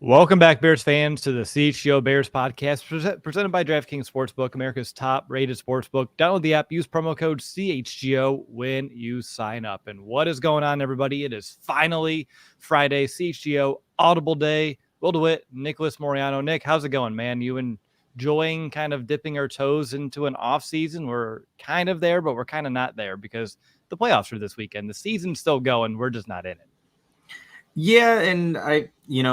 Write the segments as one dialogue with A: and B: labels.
A: Welcome back, Bears fans, to the CHGO Bears Podcast, presented by DraftKings Sportsbook, America's top-rated sportsbook. Download the app, use promo code CHGO when you sign up. And what is going on, everybody? It is finally Friday, CHGO Audible Day. Will DeWitt, Nicholas Moreano. Nick, how's it going, man? You enjoying kind of dipping our toes into an off-season? We're kind of there, but we're kind of not there because the playoffs are this weekend. The season's still going. We're just not in it.
B: Yeah, and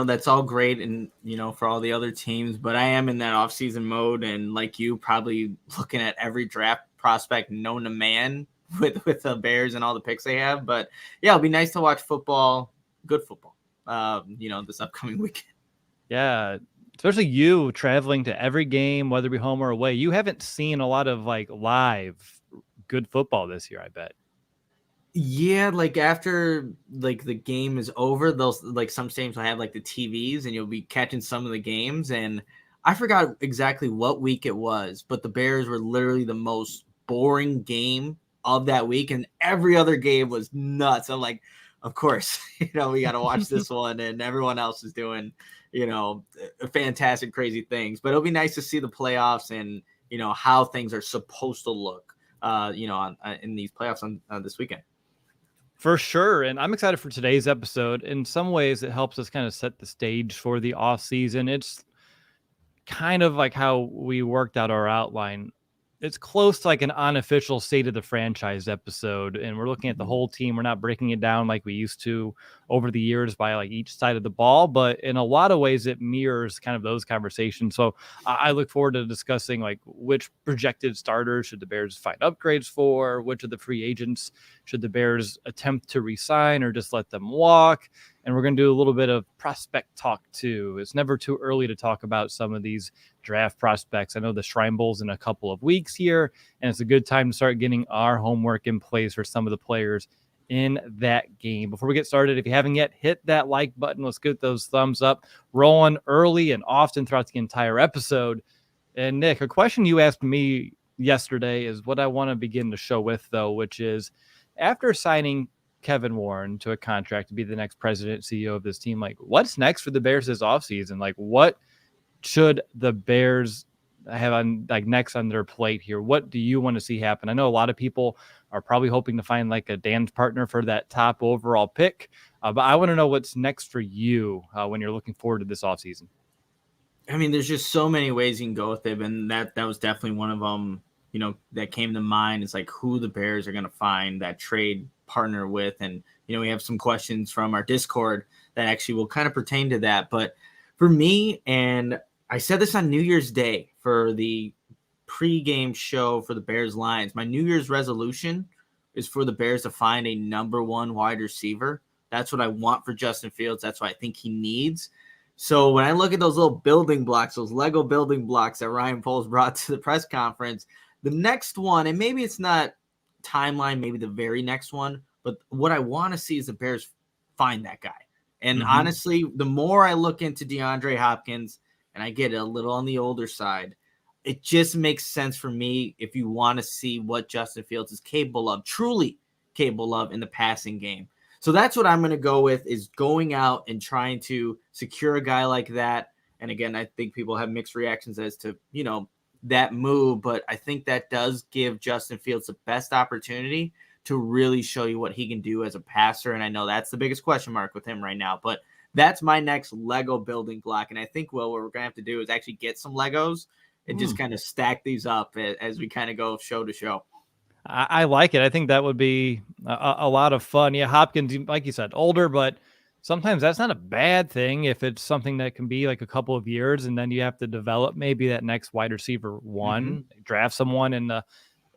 B: that's all great and, for all the other teams, but I am in that off-season mode and like you, probably looking at every draft prospect known to man with the Bears and all the picks they have. But yeah, it'll be nice to watch football, good football, this upcoming weekend.
A: Yeah, especially you traveling to every game, whether it be home or away. You haven't seen a lot of live good football this year, I bet.
B: Yeah, after the game is over, they'll some stadiums will have the TVs and you'll be catching some of the games. And I forgot exactly what week it was, but the Bears were literally the most boring game of that week, and every other game was nuts. I'm like, of course, we got to watch this one, and everyone else is doing, fantastic, crazy things. But it'll be nice to see the playoffs and how things are supposed to look, in these playoffs on this weekend.
A: For sure. And I'm excited for today's episode. In some ways, it helps us kind of set the stage for the off season. It's kind of like how we worked out our outline. It's close to an unofficial state of the franchise episode. And we're looking at the whole team. We're not breaking it down like we used to over the years by each side of the ball. But in a lot of ways, it mirrors kind of those conversations. So I look forward to discussing which projected starters should the Bears find upgrades for, which of the free agents should the Bears attempt to re-sign or just let them walk. And we're going to do a little bit of prospect talk too. It's never too early to talk about some of these draft prospects. I know the Shrine Bowl's in a couple of weeks here, and it's a good time to start getting our homework in place for some of the players in that game. Before we get started, if you haven't yet, hit that like button. Let's get those thumbs up rolling early and often throughout the entire episode. And Nick, a question you asked me yesterday is what I want to begin the show with, though, which is after signing Kevin Warren to a contract to be the next president, CEO of this team, what's next for the Bears this offseason? What should the Bears have on next on their plate here? What do you want to see happen? I know a lot of people are probably hoping to find a dance partner for that top overall pick, but I want to know what's next for you when you're looking forward to this offseason.
B: I mean, there's just so many ways you can go with it, and that was definitely one of them. That came to mind is who the Bears are going to find that trade partner with. And, we have some questions from our Discord that actually will kind of pertain to that. But for me, and I said this on New Year's Day for the pregame show for the Bears Lions, my New Year's resolution is for the Bears to find a number one wide receiver. That's what I want for Justin Fields. That's what I think he needs. So when I look at those little building blocks, those Lego building blocks that Ryan Poles brought to the press conference, the next one, and maybe it's not timeline, maybe the very next one, but what I want to see is the Bears find that guy. And honestly, the more I look into DeAndre Hopkins, and I get a little on the older side, it just makes sense for me if you want to see what Justin Fields is capable of, truly capable of in the passing game. So that's what I'm going to go with, is going out and trying to secure a guy like that. And again, I think people have mixed reactions as to, that move, but I think that does give Justin Fields the best opportunity to really show you what he can do as a passer. And I know that's the biggest question mark with him right now, but that's my next Lego building block. And I think, what we're going to have to do is actually get some Legos and just kind of stack these up as we kind of go show to show.
A: I like it. I think that would be a lot of fun. Yeah, Hopkins, like you said, older, but sometimes that's not a bad thing if it's something that can be a couple of years, and then you have to develop maybe that next wide receiver one, draft someone in the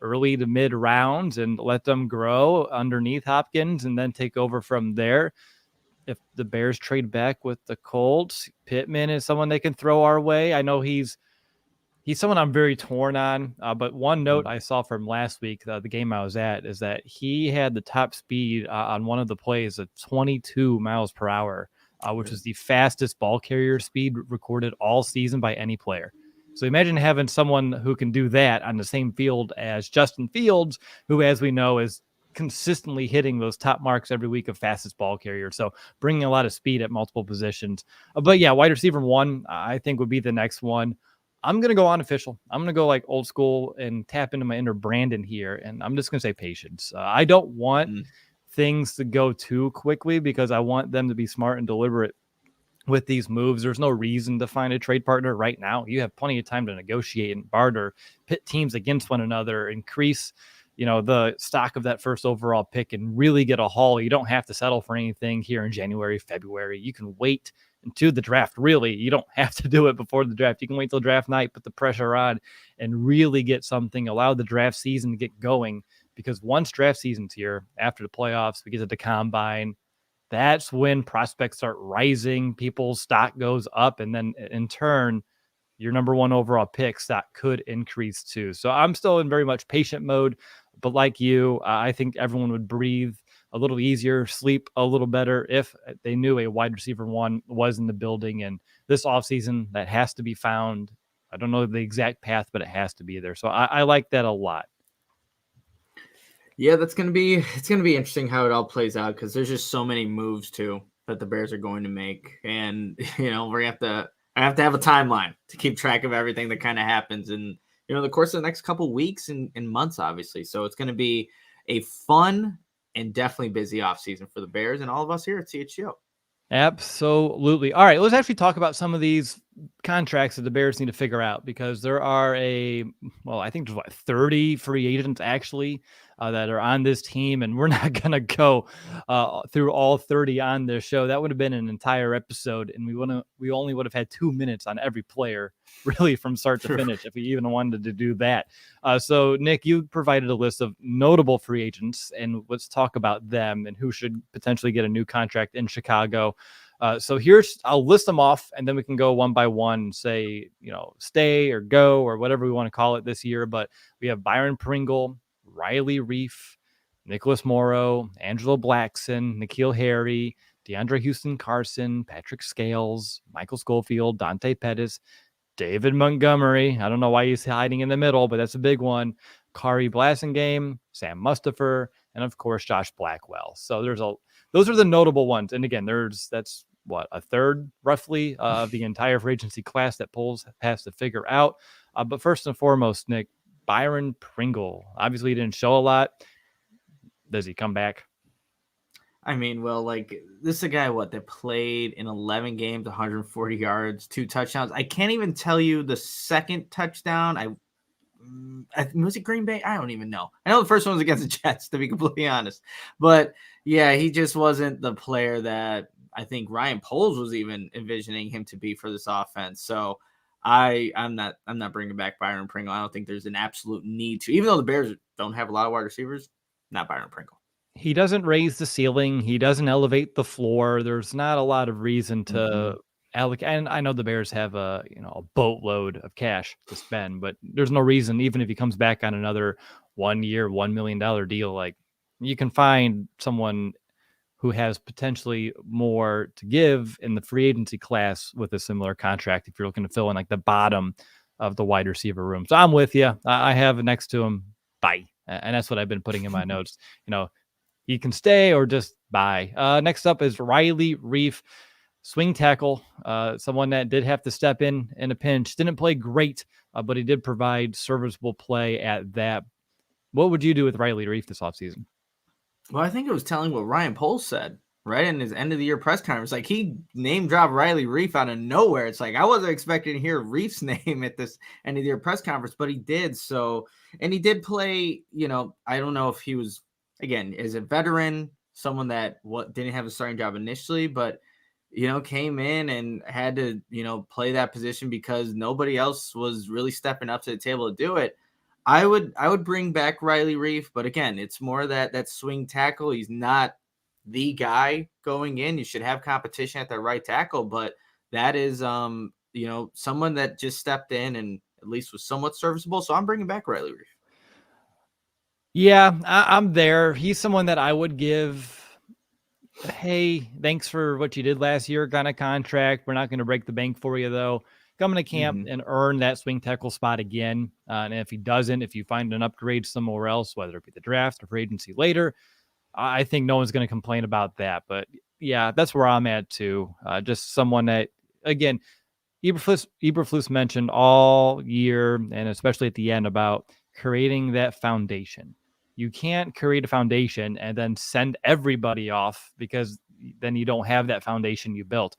A: early to mid rounds and let them grow underneath Hopkins and then take over from there. If the Bears trade back with the Colts, Pittman is someone they can throw our way. I know he's someone I'm very torn on, but one note I saw from last week, the game I was at, is that he had the top speed on one of the plays at 22 miles per hour, which is the fastest ball carrier speed recorded all season by any player. So imagine having someone who can do that on the same field as Justin Fields, who, as we know, is consistently hitting those top marks every week of fastest ball carrier. So bringing a lot of speed at multiple positions. But yeah, wide receiver 1, I think would be the next one. I'm going to go unofficial. I'm going to go like old school and tap into my inner Brandon here. And I'm just going to say patience. I don't want things to go too quickly because I want them to be smart and deliberate with these moves. There's no reason to find a trade partner right now. You have plenty of time to negotiate and barter, pit teams against one another, increase, the stock of that first overall pick and really get a haul. You don't have to settle for anything here in January, February. You can wait until the draft. Really, you don't have to do it before the draft. You can wait till draft night, put the pressure on and really get something, allow the draft season to get going. Because once draft season's here, after the playoffs, we get to the combine, that's when prospects start rising, people's stock goes up, and then in turn, your number 1 overall pick stock could increase too. So I'm still in very much patient mode, but like you, I think everyone would breathe a little easier, sleep a little better if they knew a wide receiver 1 was in the building. And this offseason, that has to be found. I don't know the exact path, but it has to be there. So I like that a lot.
B: Yeah, it's gonna be interesting how it all plays out because there's just so many moves too that the Bears are going to make, and we're gonna have to have a timeline to keep track of everything that kind of happens in the course of the next couple weeks and months, obviously. So it's gonna be a fun and definitely busy offseason for the Bears and all of us here at CHGO.
A: Absolutely. All right, let's actually talk about some of these contracts that the Bears need to figure out because there are I think there's 30 free agents actually that are on this team, and we're not going to go through all 30 on this show. That would have been an entire episode, and we only would have had 2 minutes on every player, really, from start to finish, if we even wanted to do that. So, Nick, you provided a list of notable free agents, and let's talk about them and who should potentially get a new contract in Chicago. So I'll list them off, and then we can go one by one and say, stay or go or whatever we want to call it this year. But we have Byron Pringle, Riley Reif, Nicholas Morrow, Angelo Blackson, N'Keal Harry, DeAndre Houston Carson, Patrick Scales, Michael Schofield, Dante Pettis, David Montgomery. I don't know why he's hiding in the middle, but that's a big one. Kari Blasingame, Sam Mustipher, and of course, Josh Blackwell. So those are the notable ones. And again, that's a third roughly of the entire free agency class that polls has to figure out. But first and foremost, Nick, Byron Pringle. Obviously, he didn't show a lot. Does he come back?
B: I mean, well, this is a guy, that played in 11 games, 140 yards, 2 touchdowns. I can't even tell you the second touchdown. Was it Green Bay? I don't even know. I know the first one was against the Jets, to be completely honest. But, yeah, he just wasn't the player that I think Ryan Poles was even envisioning him to be for this offense. So I'm not bringing back Byron Pringle. I don't think there's an absolute need to. Even though the Bears don't have a lot of wide receivers, not Byron Pringle.
A: He doesn't raise the ceiling. He doesn't elevate the floor. There's not a lot of reason to allocate. And I know the Bears have a boatload of cash to spend, but there's no reason, even if he comes back on another 1 year, $1 million deal, you can find someone who has potentially more to give in the free agency class with a similar contract if you're looking to fill in the bottom of the wide receiver room. So I'm with you. I have next to him, bye. And that's what I've been putting in my notes. He can stay or just bye. Next up is Riley Reif, swing tackle, someone that did have to step in a pinch. Didn't play great, but he did provide serviceable play at that. What would you do with Riley Reif this offseason?
B: Well, I think it was telling what Ryan Poles said right in his end of the year press conference. He name dropped Riley Reif out of nowhere. It's I wasn't expecting to hear Reif's name at this end of the year press conference, but he did. So, and he did play, I don't know if he was, again, as a veteran, someone that didn't have a starting job initially, but, came in and had to, play that position because nobody else was really stepping up to the table to do it. I would bring back Riley Reif, but again, it's more that swing tackle. He's not the guy going in. You should have competition at the right tackle, but that is someone that just stepped in and at least was somewhat serviceable. So I'm bringing back Riley Reif.
A: Yeah, I'm there. He's someone that I would give, hey, thanks for what you did last year kind of contract. We're not going to break the bank for you, though. come into camp
B: Mhm.
A: and earn that swing tackle spot again. And if he doesn't, if you find an upgrade somewhere else, whether it be the draft or free agency later, I think no one's going to complain about that. But yeah, that's where I'm at too. Just someone that, again, Eberflus mentioned all year, and especially at the end, about creating that foundation. You can't create a foundation and then send everybody off, because then you don't have that foundation you built.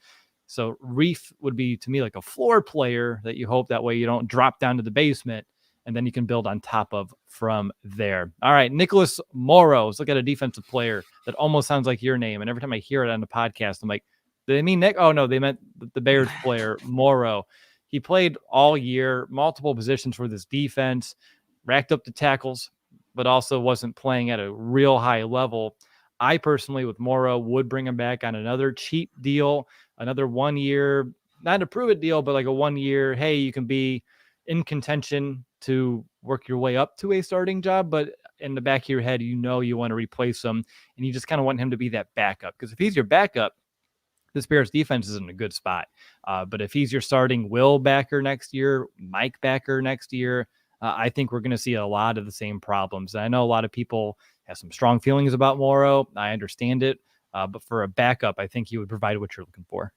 A: So Reef would be, to me, like a floor player that you hope that way you don't drop down to the basement, and then you can build on top of from there. All right, Nicholas Morrow. Let's look at a defensive player that almost sounds like your name. And every time I hear it on the podcast, I'm like, did they mean Nick? Oh, no, they meant the Bears player, Morrow. He played all year, multiple positions for this defense, racked up the tackles, but also wasn't playing at a real high level. I personally, with Morrow, would bring him back on another cheap deal, another 1 year, not a prove it deal, but like a 1 year. Hey, you can be in contention to work your way up to a starting job, but in the back of your head, you want to replace him, and you just kind of want him to be that backup. Because if he's your backup, this Bears defense is in a good spot. But if he's your starting Will backer next year, Mike backer next year, I think we're going to see a lot of the same problems. And I know a lot of people have some strong feelings about Morrow. I understand it. But for a backup, I think he would provide what you're looking for.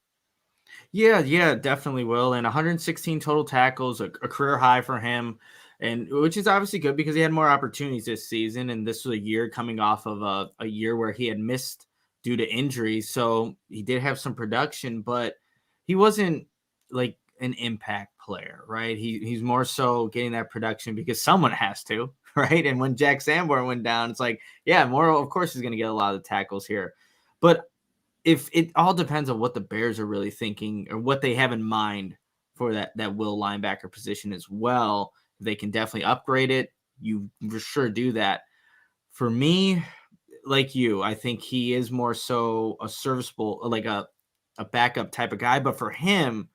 B: Yeah, definitely will. And 116 total tackles, a career high for him, and which is obviously good because he had more opportunities this season. And this was a year coming off of a year where he had missed due to injuries. So he did have some production, but he wasn't like an impact player, right? He's more so getting that production because someone has to, right? And when Jack Sanborn went down, it's like, yeah, Morrow, of course, is going to get a lot of tackles here. But if it all depends on what the Bears are really thinking or what they have in mind for that will linebacker position as well. They can definitely upgrade it. You for sure do that. For me, like you, I think he is more so a serviceable, like a backup type of guy. But for him,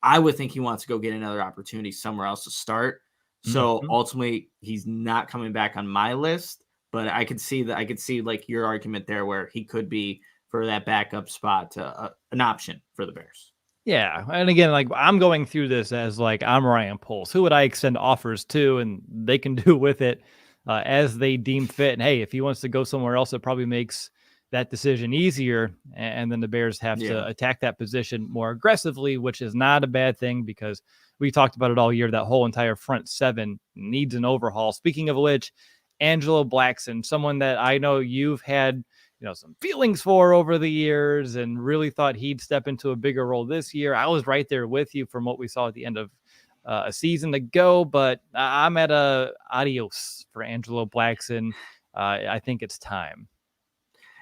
B: I would think he wants to go get another opportunity somewhere else to start. So
A: Mm-hmm.
B: ultimately, he's not coming back on my list. But I could see that. I could see like your argument there, where he could be for that backup spot, an option for the Bears.
A: Yeah, and again, like I'm going through this as like I'm Ryan Poles. Who would I extend offers to, and they can do with it as they deem fit. And hey, if he wants to go somewhere else, it probably makes that decision easier. And then the Bears have to attack that position more aggressively, which is not a bad thing because we talked about it all year. That whole entire front seven needs an overhaul. Speaking of which, Angelo Blackson, someone that I know you've had some feelings for over the years and really thought he'd step into a bigger role this year. I was right there with you from what we saw at the end of a season ago, but I'm at a adios for Angelo Blackson. I think it's time.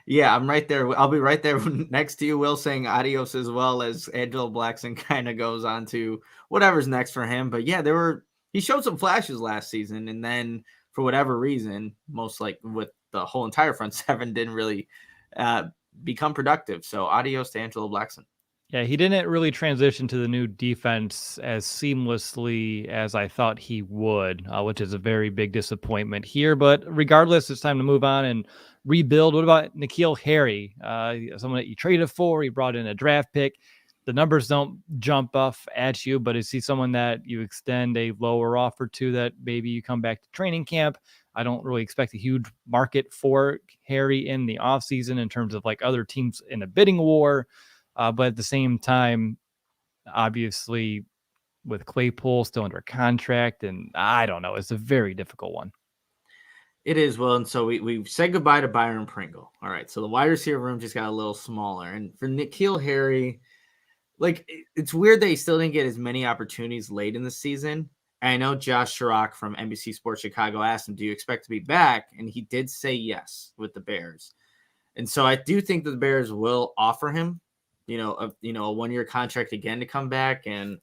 B: Yeah, I'm right there. I'll be right there next to you, Will, saying adios as well as Angelo Blackson kind of goes on to whatever's next for him. But yeah, he showed some flashes last season, and then for whatever reason, most like with the whole entire front seven, didn't really become productive. So adios to Angelo Blackson.
A: Yeah, he didn't really transition to the new defense as seamlessly as I thought he would, which is a very big disappointment here. But regardless, it's time to move on and rebuild. What about N'Keal Harry? Someone that you traded for, he brought in a draft pick. The numbers don't jump off at you, but is he someone that you extend a lower offer to that maybe you come back to training camp? I don't really expect a huge market for Harry in the offseason in terms of like other teams in a bidding war. But at the same time, obviously, with Claypool still under contract, and I don't know, it's a very difficult one.
B: It is, Will. And so we said goodbye to Byron Pringle. All right. So the wide receiver room just got a little smaller. And for N'Keal Harry, like it's weird that he still didn't get as many opportunities late in the season. And I know Josh Chirac from NBC Sports Chicago asked him, do you expect to be back? And he did say yes with the Bears. And so I do think that the Bears will offer him, a 1 year contract again to come back. And,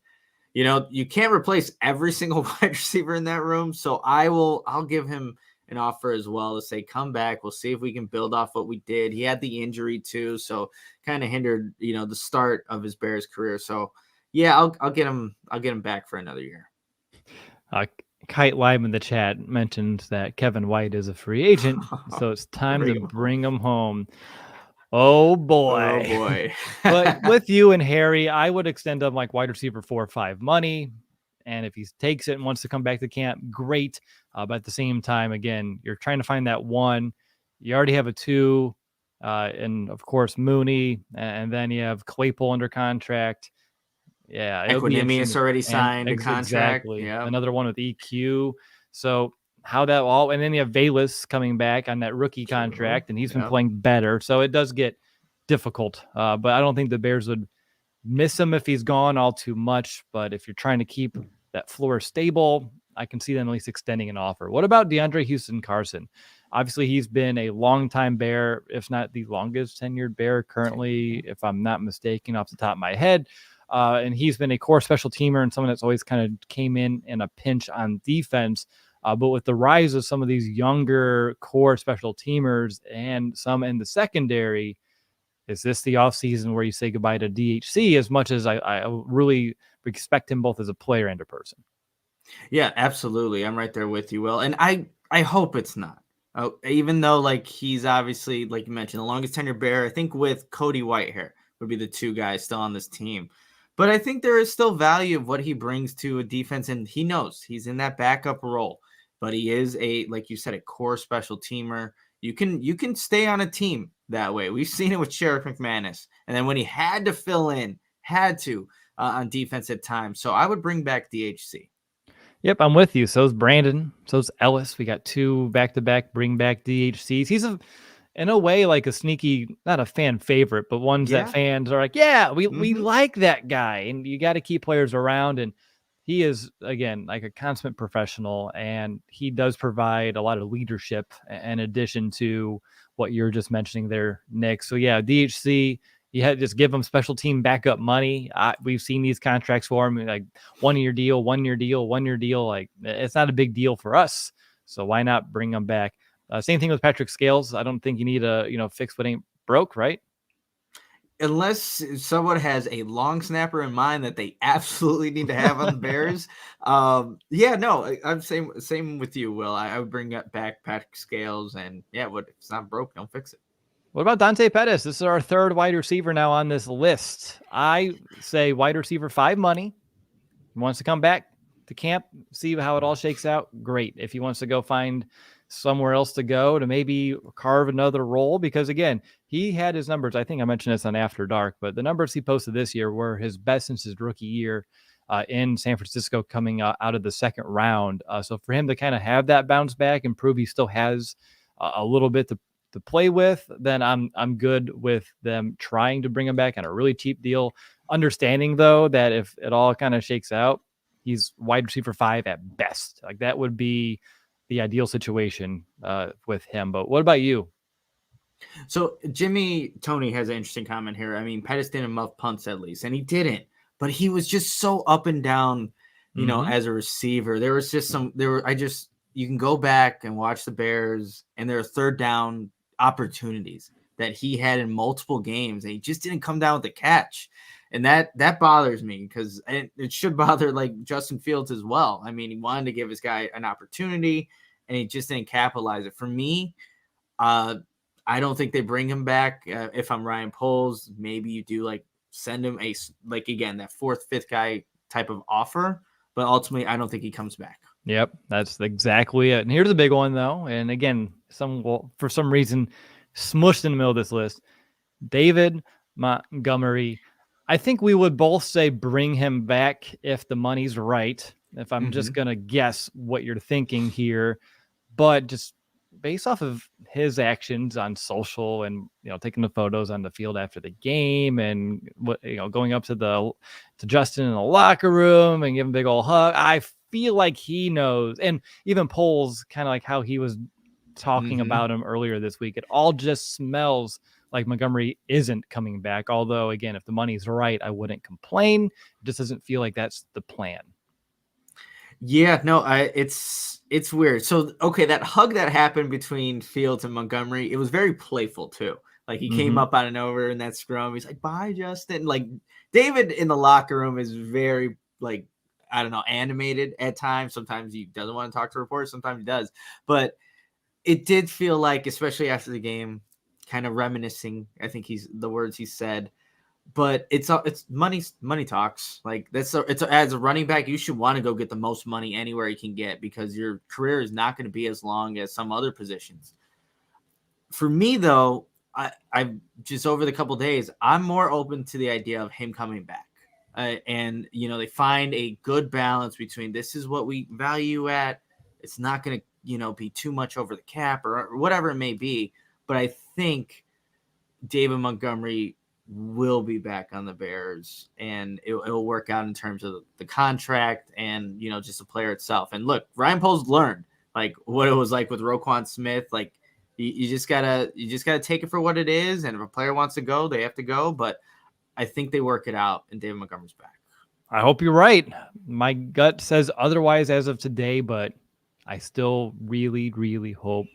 B: you can't replace every single wide receiver in that room. So I'll give him an offer as well to say, come back. We'll see if we can build off what we did. He had the injury too. So kind of hindered, the start of his Bears career. So yeah, I'll get him back for another year.
A: Kite Live in the chat mentioned that Kevin White is a free agent, so it's time to bring him home. Oh
B: Oh
A: boy.
B: boy.
A: But with you and Harry, I would extend him like wide receiver 4 or 5 money. And if he takes it and wants to come back to camp, great. But at the same time, again, you're trying to find that one. You already have a 2, and of course Mooney, and then you have Claypool under contract. Yeah, it'll be
B: Equinemius
A: interesting.
B: already
A: And
B: signed a contract.
A: exactly,
B: Yeah.
A: another one with EQ. So how that all, and then you have Valus coming back on that rookie contract, and he's been playing better. So it does get difficult. But I don't think the Bears would miss him if he's gone all too much. But if you're trying to keep that floor stable, I can see them at least extending an offer. What about DeAndre Houston Carson? Obviously, he's been a longtime Bear, if not the longest tenured Bear currently, if I'm not mistaken, off the top of my head. And he's been a core special teamer and someone that's always kind of came in a pinch on defense. But with the rise of some of these younger core special teamers and some in the secondary, is this the offseason where you say goodbye to DHC as much as I really respect him both as a player and a person?
B: Yeah, absolutely. I'm right there with you, Will. And I hope it's not. Even though, like, he's obviously, like you mentioned, the longest tenured Bear. I think with Cody Whitehair would be the 2 guys still on this team. But I think there is still value of what he brings to a defense, and he knows he's in that backup role. But he is like you said, a core special teamer. You can stay on a team that way. We've seen it with Sheriff McManus, and then when he had to fill in, on defense at times. So I would bring back DHC.
A: Yep, I'm with you. So's Brandon. So's Ellis. We got 2 back-to-back bring back DHCs. He's in a way like a sneaky, not a fan favorite, but ones that fans are like, yeah, we like that guy. And you got to keep players around. And he is, again, like a consummate professional, and he does provide a lot of leadership in addition to what you're just mentioning there, Nick. So yeah, DHC, you had to just give him special team backup money. We've seen these contracts for him, like 1-year deal, 1-year deal, 1-year deal. Like, it's not a big deal for us. So why not bring him back? Same thing with Patrick Scales. I don't think you need to fix what ain't broke, right?
B: Unless someone has a long snapper in mind that they absolutely need to have on the Bears. I'm same with you, Will. I would bring back Patrick Scales, and if it's not broke, don't fix it.
A: What about Dante Pettis? This is our 3rd wide receiver now on this list. I say wide receiver 5 money. He wants to come back to camp, see how it all shakes out. Great. If he wants to go find somewhere else to go to maybe carve another role, because again, he had his numbers. I think I mentioned this on After Dark, but the numbers he posted this year were his best since his rookie year in San Francisco, coming out of the 2nd round. So for him to kind of have that bounce back and prove he still has a little bit to play with, then I'm good with them trying to bring him back on a really cheap deal. Understanding though that if it all kind of shakes out, he's wide receiver 5 at best. Like, that would be the ideal situation with him. But what about you?
B: So Jimmy Tony has an interesting comment here. I mean, Pettis didn't muff punts at least, and he didn't, but he was just so up and down, as a receiver. There was just you can go back and watch the Bears, and there are 3rd down opportunities that he had in multiple games, and he just didn't come down with the catch. And that bothers me, because it should bother like Justin Fields as well. I mean, he wanted to give his guy an opportunity, and he just didn't capitalize it. For me, I don't think they bring him back. If I'm Ryan Poles, maybe you do send him that 4th, 5th guy type of offer. But ultimately, I don't think he comes back.
A: Yep, that's exactly it. And here's a big one, though. And again, for some reason, smushed in the middle of this list. David Montgomery. I think we would both say bring him back if the money's right. If I'm just going to guess what you're thinking here. But just based off of his actions on social and, taking the photos on the field after the game and going up to Justin in the locker room and giving a big old hug, I feel like he knows. And even Poles, kind of like how he was talking about him earlier this week, it all just smells like Montgomery isn't coming back. Although, again, if the money's right, I wouldn't complain. It just doesn't feel like that's the plan.
B: Yeah, no, it's weird. So, okay, that hug that happened between Fields and Montgomery, it was very playful too. Like, he came up out of nowhere in that scrum. He's like, "Bye, Justin." Like, David in the locker room is very, I don't know, animated at times. Sometimes he doesn't want to talk to reporters. Sometimes he does. But it did feel like, especially after the game, kind of reminiscing. I think the words he said, but it's money talks. Like it's as a running back, you should want to go get the most money anywhere you can get because your career is not going to be as long as some other positions. For me though, I just over the couple days, I'm more open to the idea of him coming back. And they find a good balance between this is what we value at. It's not going to, be too much over the cap or whatever it may be. But I think David Montgomery will be back on the Bears, and it'll work out in terms of the contract and, just the player itself. And look, Ryan Poles learned like what it was like with Roquan Smith. Like you just gotta take it for what it is. And if a player wants to go, they have to go. But I think they work it out, and David Montgomery's back.
A: I hope you're right. My gut says otherwise as of today, but I still really, really hope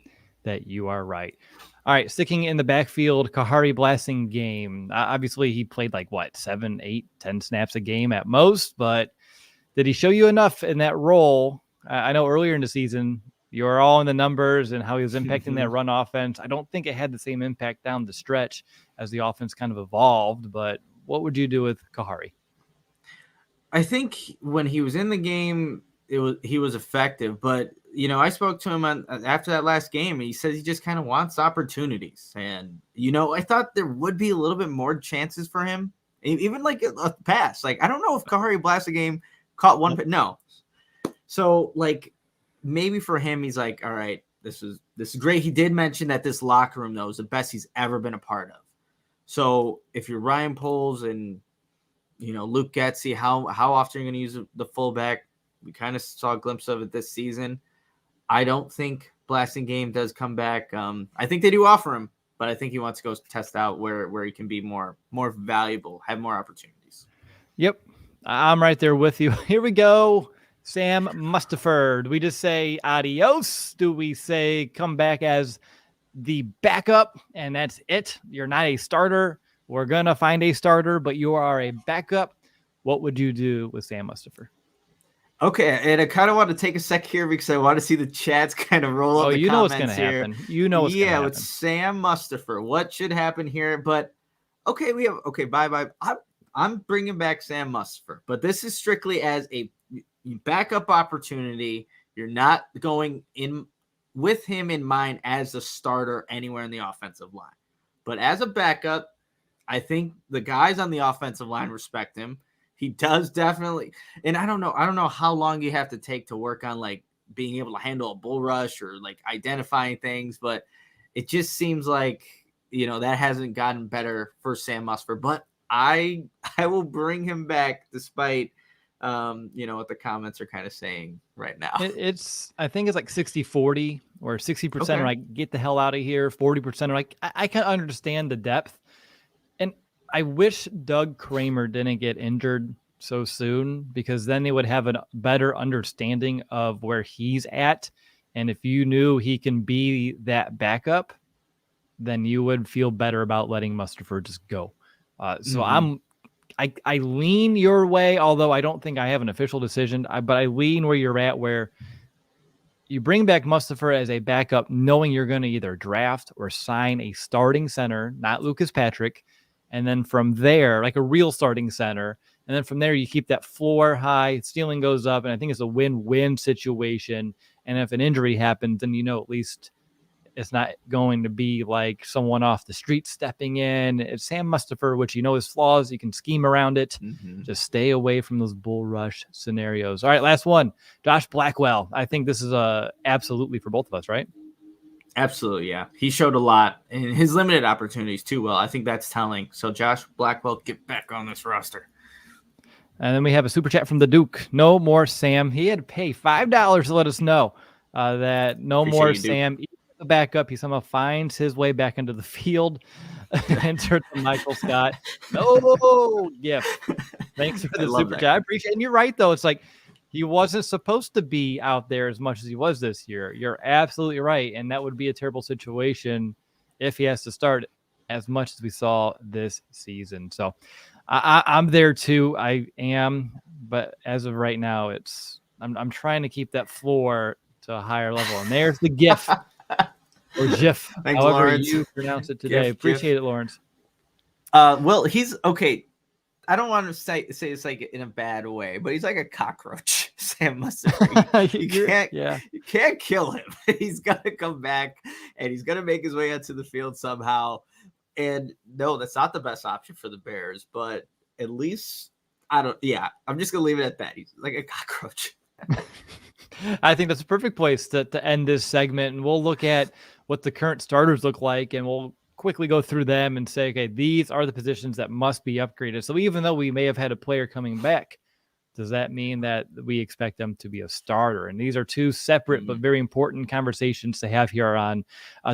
A: that you are right. All right, sticking in the backfield, Kahari Blasingame. Obviously, he played 7, 8, 10 snaps a game at most, but did he show you enough in that role? I know earlier in the season, you were all in the numbers and how he was impacting that run offense. I don't think it had the same impact down the stretch as the offense kind of evolved, but what would you do with Kahari?
B: I think when he was in the game, he was effective. But, I spoke to him after that last game, and he says he just kind of wants opportunities. And, I thought there would be a little bit more chances for him, even a pass. I don't know if Kahari Blasingame caught one. No. So, maybe for him, he's all right, this is great. He did mention that this locker room, though, is the best he's ever been a part of. So if you're Ryan Poles and, Luke Getsy, how often are you going to use the fullback? We kind of saw a glimpse of it this season. I don't think Blasingame does come back. I think they do offer him, but I think he wants to go test out where he can be more valuable, have more opportunities.
A: Yep. I'm right there with you. Here we go. Sam Mustipher. Do we just say adios? Do we say come back as the backup and that's it? You're not a starter. We're going to find a starter, but you are a backup. What would you do with Sam Mustipher?
B: Okay, and I kind of want to take a sec here because I want to see the chats kind of roll up.
A: You know what's going to happen. You know what's going to happen.
B: Yeah, with Sam Mustipher, what should happen here? But bye. I'm bringing back Sam Mustipher, but this is strictly as a backup opportunity. You're not going in with him in mind as a starter anywhere in the offensive line, but as a backup, I think the guys on the offensive line respect him. He does definitely. And I don't know how long you have to take to work on being able to handle a bull rush or identifying things, but it just seems like, that hasn't gotten better for Sam Mustipher, but I will bring him back despite, what the comments are kind of saying right now.
A: I think it's 60-40 or 60% are get the hell out of here. 40% are I can understand the depth. And I wish Doug Kramer didn't get injured so soon because then they would have a better understanding of where he's at. And if you knew he can be that backup, then you would feel better about letting Mustipher just go. I lean your way, although I don't think I have an official decision, but I lean where you're at, where you bring back Mustipher as a backup, knowing you're going to either draft or sign a starting center, not Lucas Patrick. And then from there, a real starting center. And then from there, you keep that floor high, ceiling goes up. And I think it's a win-win situation. And if an injury happens, then at least it's not going to be someone off the street stepping in. It's Sam Mustipher, which his flaws. You can scheme around it. Just stay away from those bull rush scenarios. All right, last one. Josh Blackwell. I think this is absolutely for both of us, right?
B: Absolutely, yeah. He showed a lot in his limited opportunities too. Well, I think that's telling. So Josh Blackwell, get back on this roster.
A: And then we have a super chat from the Duke. No more Sam. He had to pay $5 to let us know that no Appreciate more Sam. The backup, he somehow finds his way back into the field. Enter Michael Scott. No gift. Thanks for the super chat. I appreciate it. And you're right, though. It's he wasn't supposed to be out there as much as he was this year. You're absolutely right. And that would be a terrible situation if he has to start as much as we saw this season. So I'm there too. I am. But as of right now, I'm trying to keep that floor to a higher level. And there's the gift. or Jiff,
B: Thanks,
A: however
B: Lawrence.
A: you pronounce it today. Appreciate it, Lawrence.
B: Well, he's okay. I don't want to say it's like in a bad way, but he's like a cockroach. Sam Mustipher. You can't kill him. He's got to come back, and he's going to make his way onto the field somehow. And no, that's not the best option for the Bears, but at least I'm just going to leave it at that. He's like a cockroach.
A: I think that's a perfect place to end this segment, and we'll look at what the current starters look like, and we'll quickly go through them and say, okay, these are the positions that must be upgraded. So even though we may have had a player coming back, does that mean that we expect them to be a starter? And these are two separate but very important conversations to have here on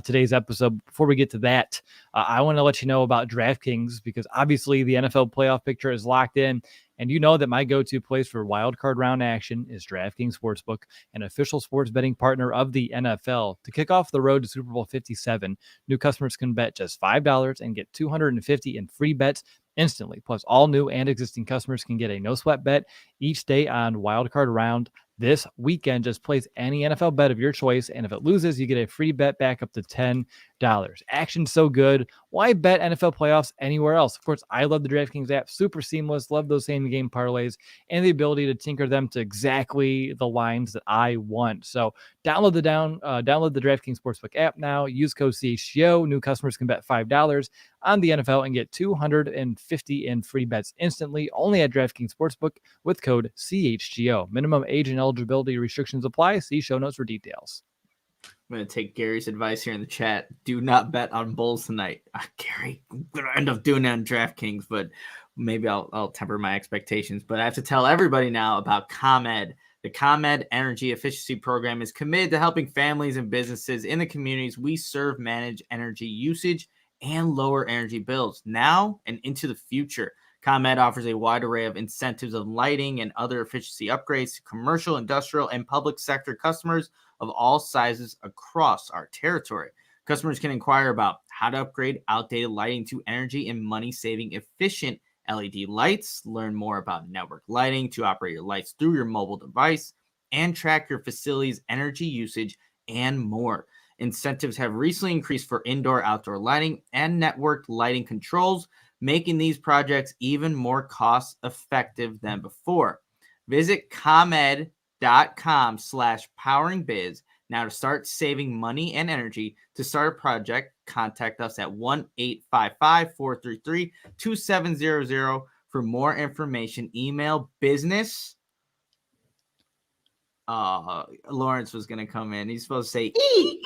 A: today's episode. Before we get to that, I want to let you know about DraftKings, because obviously the NFL playoff picture is locked in. And you know that my go-to place for wildcard round action is DraftKings Sportsbook, an official sports betting partner of the NFL. To kick off the road to Super Bowl 57, new customers can bet just $5 and get $250 in free bets instantly. Plus, all new and existing customers can get a no-sweat bet each day on wildcard round. This weekend, just place any NFL bet of your choice, and if it loses, you get a free bet back up to $10. Action's so good. Why bet NFL playoffs anywhere else? Of course, I love the DraftKings app. Super seamless. Love those same-game parlays and the ability to tinker them to exactly the lines that I want. So download the DraftKings Sportsbook app now. Use code CHGO. New customers can bet $5 on the NFL and get $250 in free bets instantly, only at DraftKings Sportsbook with code CHGO. Minimum age and eligibility restrictions apply. See show notes for details.
B: I'm going to take Gary's advice here in the chat. Do not bet on Bulls tonight. Gary, I'm going to end up doing that on DraftKings, but maybe I'll temper my expectations. But I have to tell everybody now about ComEd. The ComEd Energy Efficiency Program is committed to helping families and businesses in the communities we serve manage energy usage and lower energy bills now and into the future. ComEd offers a wide array of incentives on lighting and other efficiency upgrades to commercial, industrial, and public sector customers of all sizes across our territory. Customers can inquire about how to upgrade outdated lighting to energy and money-saving efficient LED lights, learn more about network lighting to operate your lights through your mobile device, and track your facility's energy usage, and more. Incentives have recently increased for indoor-outdoor lighting and networked lighting controls, making these projects even more cost-effective than before. Visit ComEd.com/poweringbiz now to start saving money and energy. To start a project, contact us at 1-855-433-2700. For more information, email business. Lawrence was going to come in. He's supposed to say E.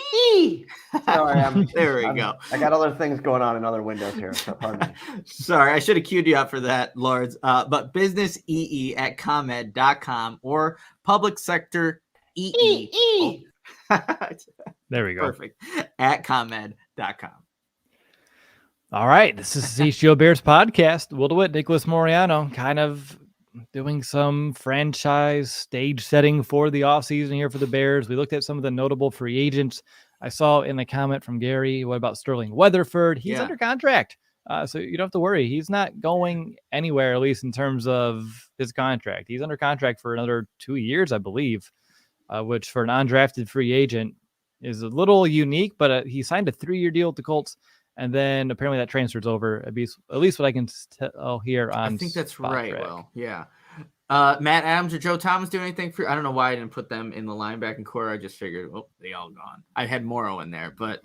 C: Sorry,
B: there we go.
C: I got other things going on in other windows here. So pardon me.
B: Sorry, I should have queued you up for that, Lawrence. But business at ComEd.com or public sector EE.
A: There we go.
B: Perfect. At ComEd.com.
A: All right. This is the CHGO Bears Podcast. DeWitt, Nicholas Moreano, kind of doing some franchise stage setting for the offseason here for the Bears. We looked at some of the notable free agents. I saw in the comment from Gary, what about Sterling Weatherford? He's under contract. So you don't have to worry. He's not going anywhere, at least in terms of his contract. He's under contract for another 2 years, I believe, which for an undrafted free agent is a little unique, but he signed a 3-year deal with the Colts. And then apparently that transfers over, at least what I can tell here on
B: I think that's
A: Spot
B: right.
A: Track.
B: Well, yeah. Matt Adams or Joe Thomas do anything for? I don't know why I didn't put them in the linebacking core. I just figured, they all gone. I had Morrow in there, but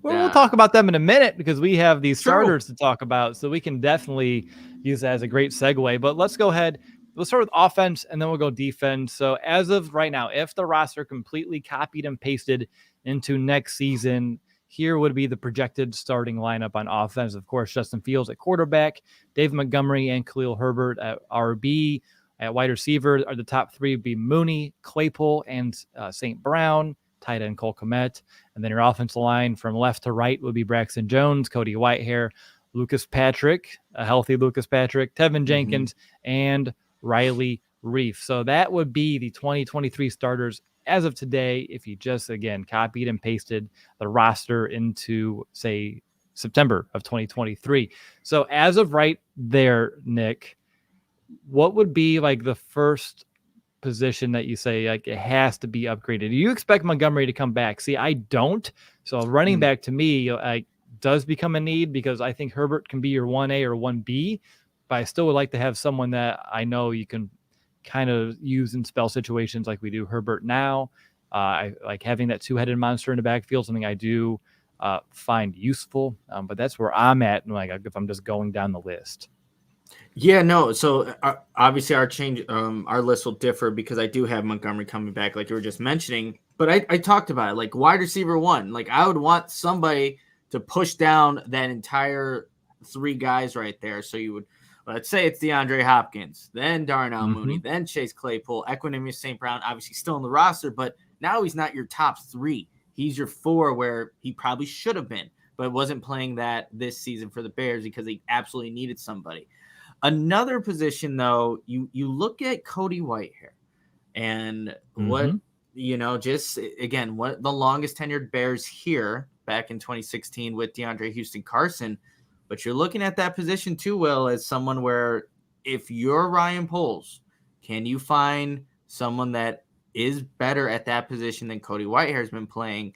A: we'll talk about them in a minute because we have these starters to talk about, so we can definitely use that as a great segue. But let's go ahead. We'll start with offense, and then we'll go defense. So as of right now, if the roster completely copied and pasted into next season, here would be the projected starting lineup on offense. Of course, Justin Fields at quarterback, Dave Montgomery and Khalil Herbert at RB. At wide receiver, the top three would be Mooney, Claypool, and St. Brown. Tight end Cole Kmet. And then your offensive line from left to right would be Braxton Jones, Cody Whitehair, Lucas Patrick, a healthy Lucas Patrick, Tevin Jenkins, and Riley Reif. So that would be the 2023 starters as of today, if you just, again, copied and pasted the roster into, say, September of 2023. So as of right there, Nick, what would be like the first position that you say like it has to be upgraded? Do you expect Montgomery to come back? See, I don't. So running back to me does become a need because I think Herbert can be your 1A or 1B, but I still would like to have someone that I know you can kind of use in spell situations like we do Herbert now. I like having that two-headed monster in the backfield, something I do find useful, but that's where I'm at. Like if I'm just going down the list.
B: Yeah, no. So obviously our list will differ because I do have Montgomery coming back, like you were just mentioning. But I talked about it, like wide receiver 1. Like I would want somebody to push down that entire 3 guys right there. So you would, let's say it's DeAndre Hopkins, then Darnell Mooney, then Chase Claypool, Equanimous St. Brown, obviously still in the roster, but now he's not your top 3. He's your 4 where he probably should have been, but wasn't playing that this season for the Bears because they absolutely needed somebody. Another position, though, you look at Cody Whitehair and what, just again, what the longest tenured Bears here back in 2016 with DeAndre Houston Carson. But you're looking at that position too, Will, as someone where if you're Ryan Poles, can you find someone that is better at that position than Cody Whitehair has been playing?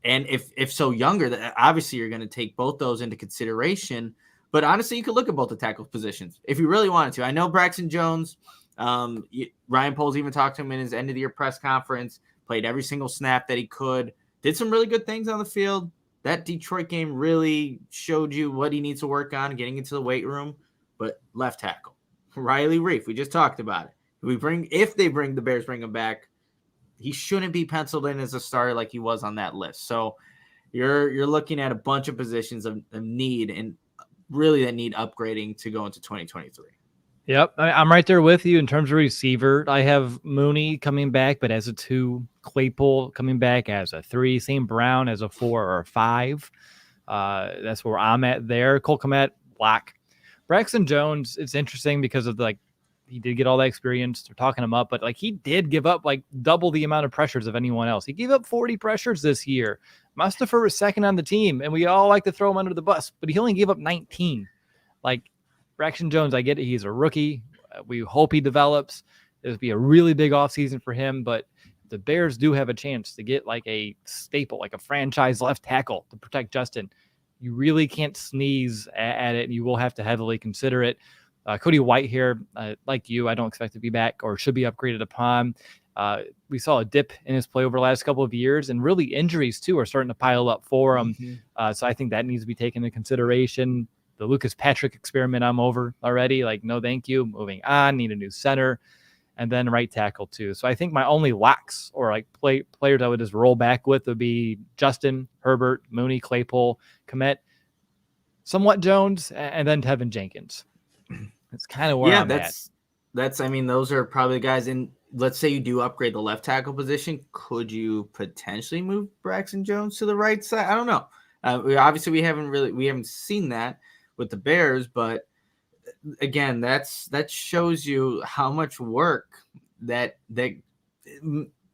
B: And if so younger, obviously you're going to take both those into consideration. But honestly, you could look at both the tackle positions if you really wanted to. I know Braxton Jones, Ryan Poles even talked to him in his end of the year press conference, played every single snap that he could, did some really good things on the field. That Detroit game really showed you what he needs to work on, getting into the weight room. But left tackle, Riley Reif, we just talked about it. If the Bears bring him back, he shouldn't be penciled in as a starter like he was on that list. So you're looking at a bunch of positions of need and really that need upgrading to go into 2023.
A: Yep, I'm right there with you in terms of receiver. I have Mooney coming back, but as a 2, Claypool coming back as a 3, St. Brown as a 4 or a 5. That's where I'm at there. Cole Kmet, lock. Braxton Jones, it's interesting because of he did get all that experience. They're talking him up, but he did give up double the amount of pressures of anyone else. He gave up 40 pressures this year. Mustipher was second on the team, and we all like to throw him under the bus, but he only gave up 19. Braxton Jones, I get it. He's a rookie. We hope he develops. It'll be a really big offseason for him, but the Bears do have a chance to get a staple, a franchise left tackle to protect Justin. You really can't sneeze at it. You will have to heavily consider it. Cody Whitehair, like you, I don't expect to be back or should be upgraded upon. We saw a dip in his play over the last couple of years, and really injuries too are starting to pile up for him. So I think that needs to be taken into consideration. The Lucas Patrick experiment, I'm over already. No, thank you. Moving on. Need a new center, and then right tackle too. So I think my only locks or players I would just roll back with would be Justin, Herbert, Mooney, Claypool, Kmet, somewhat Jones, and then Tevin Jenkins. It's kind of where I'm at.
B: Those are probably the guys. And let's say you do upgrade the left tackle position. Could you potentially move Braxton Jones to the right side? I don't know. We haven't seen that with the Bears, but again, that shows you how much work that it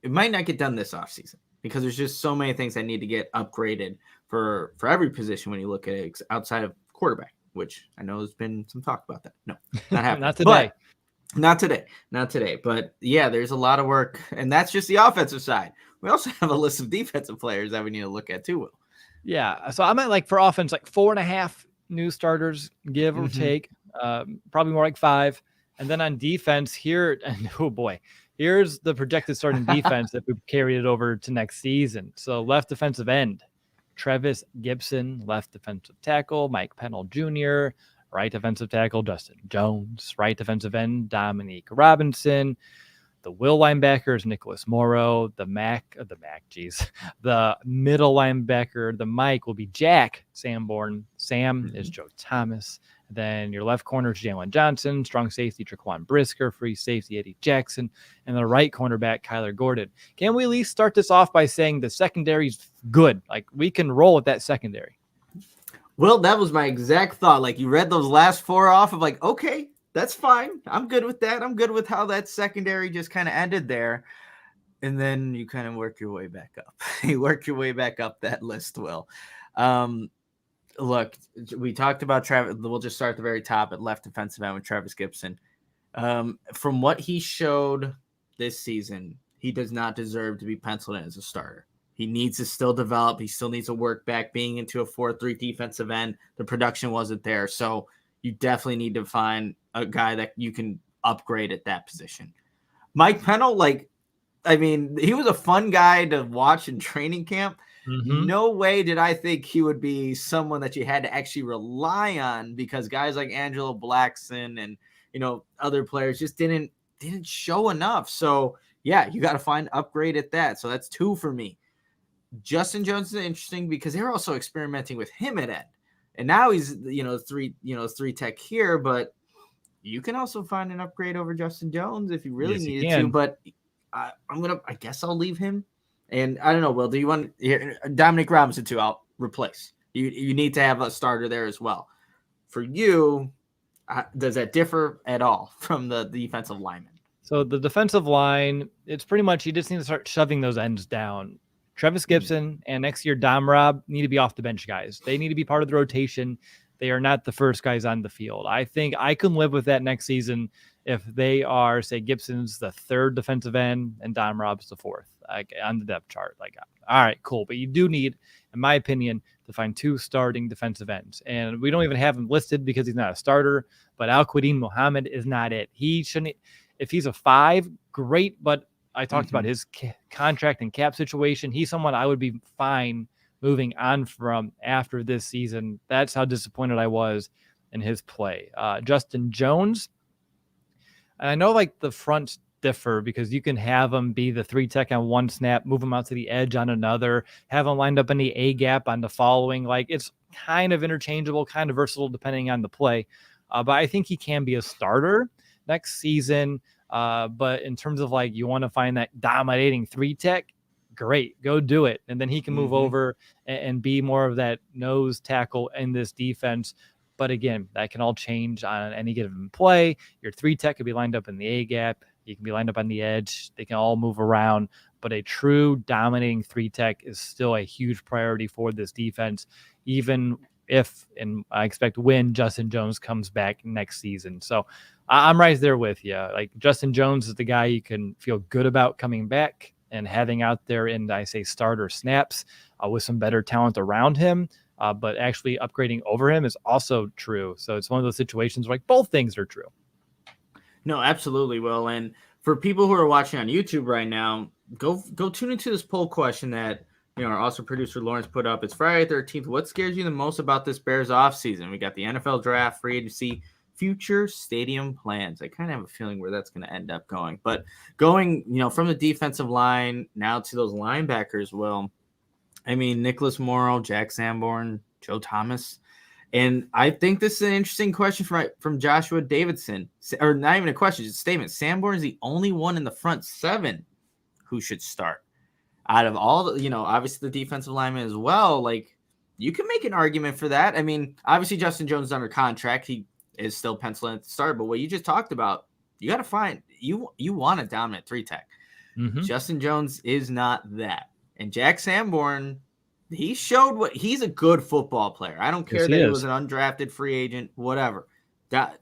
B: might not get done this offseason because there's just so many things that need to get upgraded for every position when you look at it outside of quarterback, which I know there's been some talk about that. No, not happening. Not today. But yeah, there's a lot of work, and that's just the offensive side. We also have a list of defensive players that we need to look at too, Will.
A: Yeah. So I'm at for offense, 4.5 new starters, give or take, probably more 5. And then on defense here, and oh boy, here's the projected starting defense if we carry it over to next season. So left defensive end, Trevis Gibson, left defensive tackle, Mike Pennell Jr., right defensive tackle, Justin Jones, right defensive end, Dominique Robinson. The will linebackers, Nicholas Morrow. The middle linebacker, the Mike will be Jack Sanborn. Sam is Joe Thomas. Then your left corner is Jalen Johnson. Strong safety, Traquan Brisker. Free safety, Eddie Jackson. And the right cornerback, Kyler Gordon. Can we at least start this off by saying the secondary's good? We can roll with that secondary.
B: Well, that was my exact thought. You read those last 4 off of okay, that's fine. I'm good with that. I'm good with how that secondary just kind of ended there. And then you kind of work your way back up. You work your way back up that list, Will. Look, we talked about Travis. We'll just start at the very top at left defensive end with Travis Gibson. From what he showed this season, he does not deserve to be penciled in as a starter. He needs to still develop. He still needs to work back being into a 4-3 defensive end. The production wasn't there. So you definitely need to find a guy that you can upgrade at that position. Mike Pennell, he was a fun guy to watch in training camp.
A: Mm-hmm.
B: No way did I think he would be someone that you had to actually rely on, because guys like Angelo Blackson and, other players just didn't show enough. So yeah, you got to find upgrade at that. So that's 2 for me. Justin Jones is interesting because they were also experimenting with him at end, and now he's, 3 tech here, but you can also find an upgrade over Justin Jones if you really needed to, but I guess I'll leave him. And I don't know, Will, do you want Dominic Robinson too? I'll replace. You need to have a starter there as well. For you, does that differ at all from the defensive lineman?
A: So the defensive line, it's pretty much you just need to start shoving those ends down. Travis Gibson and next year Dom Robb need to be off the bench guys. They need to be part of the rotation. They are not the first guys on the field. I think I can live with that next season if they are, say, Gibson's the 3rd defensive end and Dom Robb's the 4th on the depth chart. All right, cool. But you do need, in my opinion, to find 2 starting defensive ends. And we don't even have him listed because he's not a starter, but Al-Quadin Muhammad is not it. He shouldn't, if he's a 5, great, but I talked about his contract and cap situation. He's someone I would be fine moving on from after this season. That's how disappointed I was in his play. Justin Jones, and I know the fronts differ because you can have him be the 3 tech on one snap, move him out to the edge on another, have him lined up in the A gap on the following. It's kind of interchangeable, kind of versatile depending on the play. But I think he can be a starter next season. But in terms of you want to find that dominating 3 tech, great, go do it. And then he can move over and be more of that nose tackle in this defense. But again, that can all change on any given play. Your 3 tech could be lined up in the A gap. You can be lined up on the edge. They can all move around. But a true dominating 3 tech is still a huge priority for this defense, even if, and I expect when, Justin Jones comes back next season. So I'm right there with you. Justin Jones is the guy you can feel good about coming back and having out there in, I say, starter snaps with some better talent around him. But actually upgrading over him is also true. So it's one of those situations where both things are true.
B: No, absolutely, Will. And for people who are watching on YouTube right now, go tune into this poll question that our awesome producer Lawrence put up. It's Friday 13th. What scares you the most about this Bears offseason? We got the NFL draft, free agency, future stadium plans. I kind of have a feeling where that's going to end up going. But going, from the defensive line now to those linebackers, Will, Nicholas Morrow, Jack Sanborn, Joe Thomas. And I think this is an interesting question from Joshua Davidson. Or not even a question, it's a statement. Sanborn is the only one in the front 7 who should start. Out of all the, obviously the defensive linemen as well, you can make an argument for that. Obviously Justin Jones is under contract. He is still penciling at the start. But what you just talked about, you got to find, you want a dominant 3 tech. Justin Jones is not that. And Jack Sanborn, he showed he's a good football player. I don't care that he was an undrafted free agent, whatever.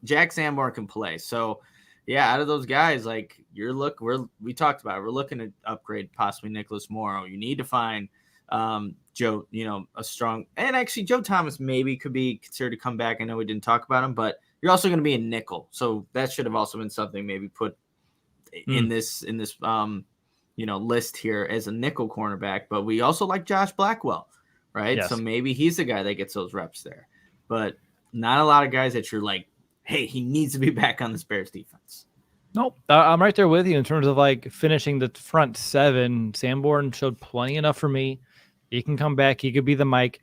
B: Jack Sanborn can play. So, yeah, out of those guys, we talked about it. We're looking to upgrade possibly Nicholas Morrow. You need to find Joe, a strong, and actually Joe Thomas maybe could be considered to come back. I know we didn't talk about him, but you're also going to be a nickel. So that should have also been something maybe put in this list here as a nickel cornerback. But we also like Josh Blackwell, right?
A: Yes.
B: So maybe he's the guy that gets those reps there. But not a lot of guys that you're hey, he needs to be back on this Bears defense.
A: Nope. I'm right there with you in terms of finishing the front 7. Sanborn showed plenty enough for me. He can come back. He could be the Mike.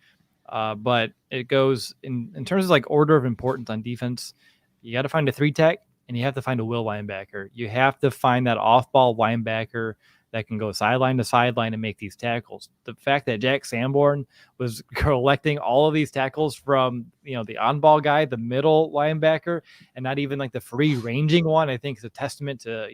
A: But it goes in terms of order of importance on defense. You got to find a 3 tech and you have to find a will linebacker. You have to find that off-ball linebacker that can go sideline to sideline and make these tackles. The fact that Jack Sanborn was collecting all of these tackles from, the on-ball guy, the middle linebacker, and not even the free ranging one, I think is a testament to,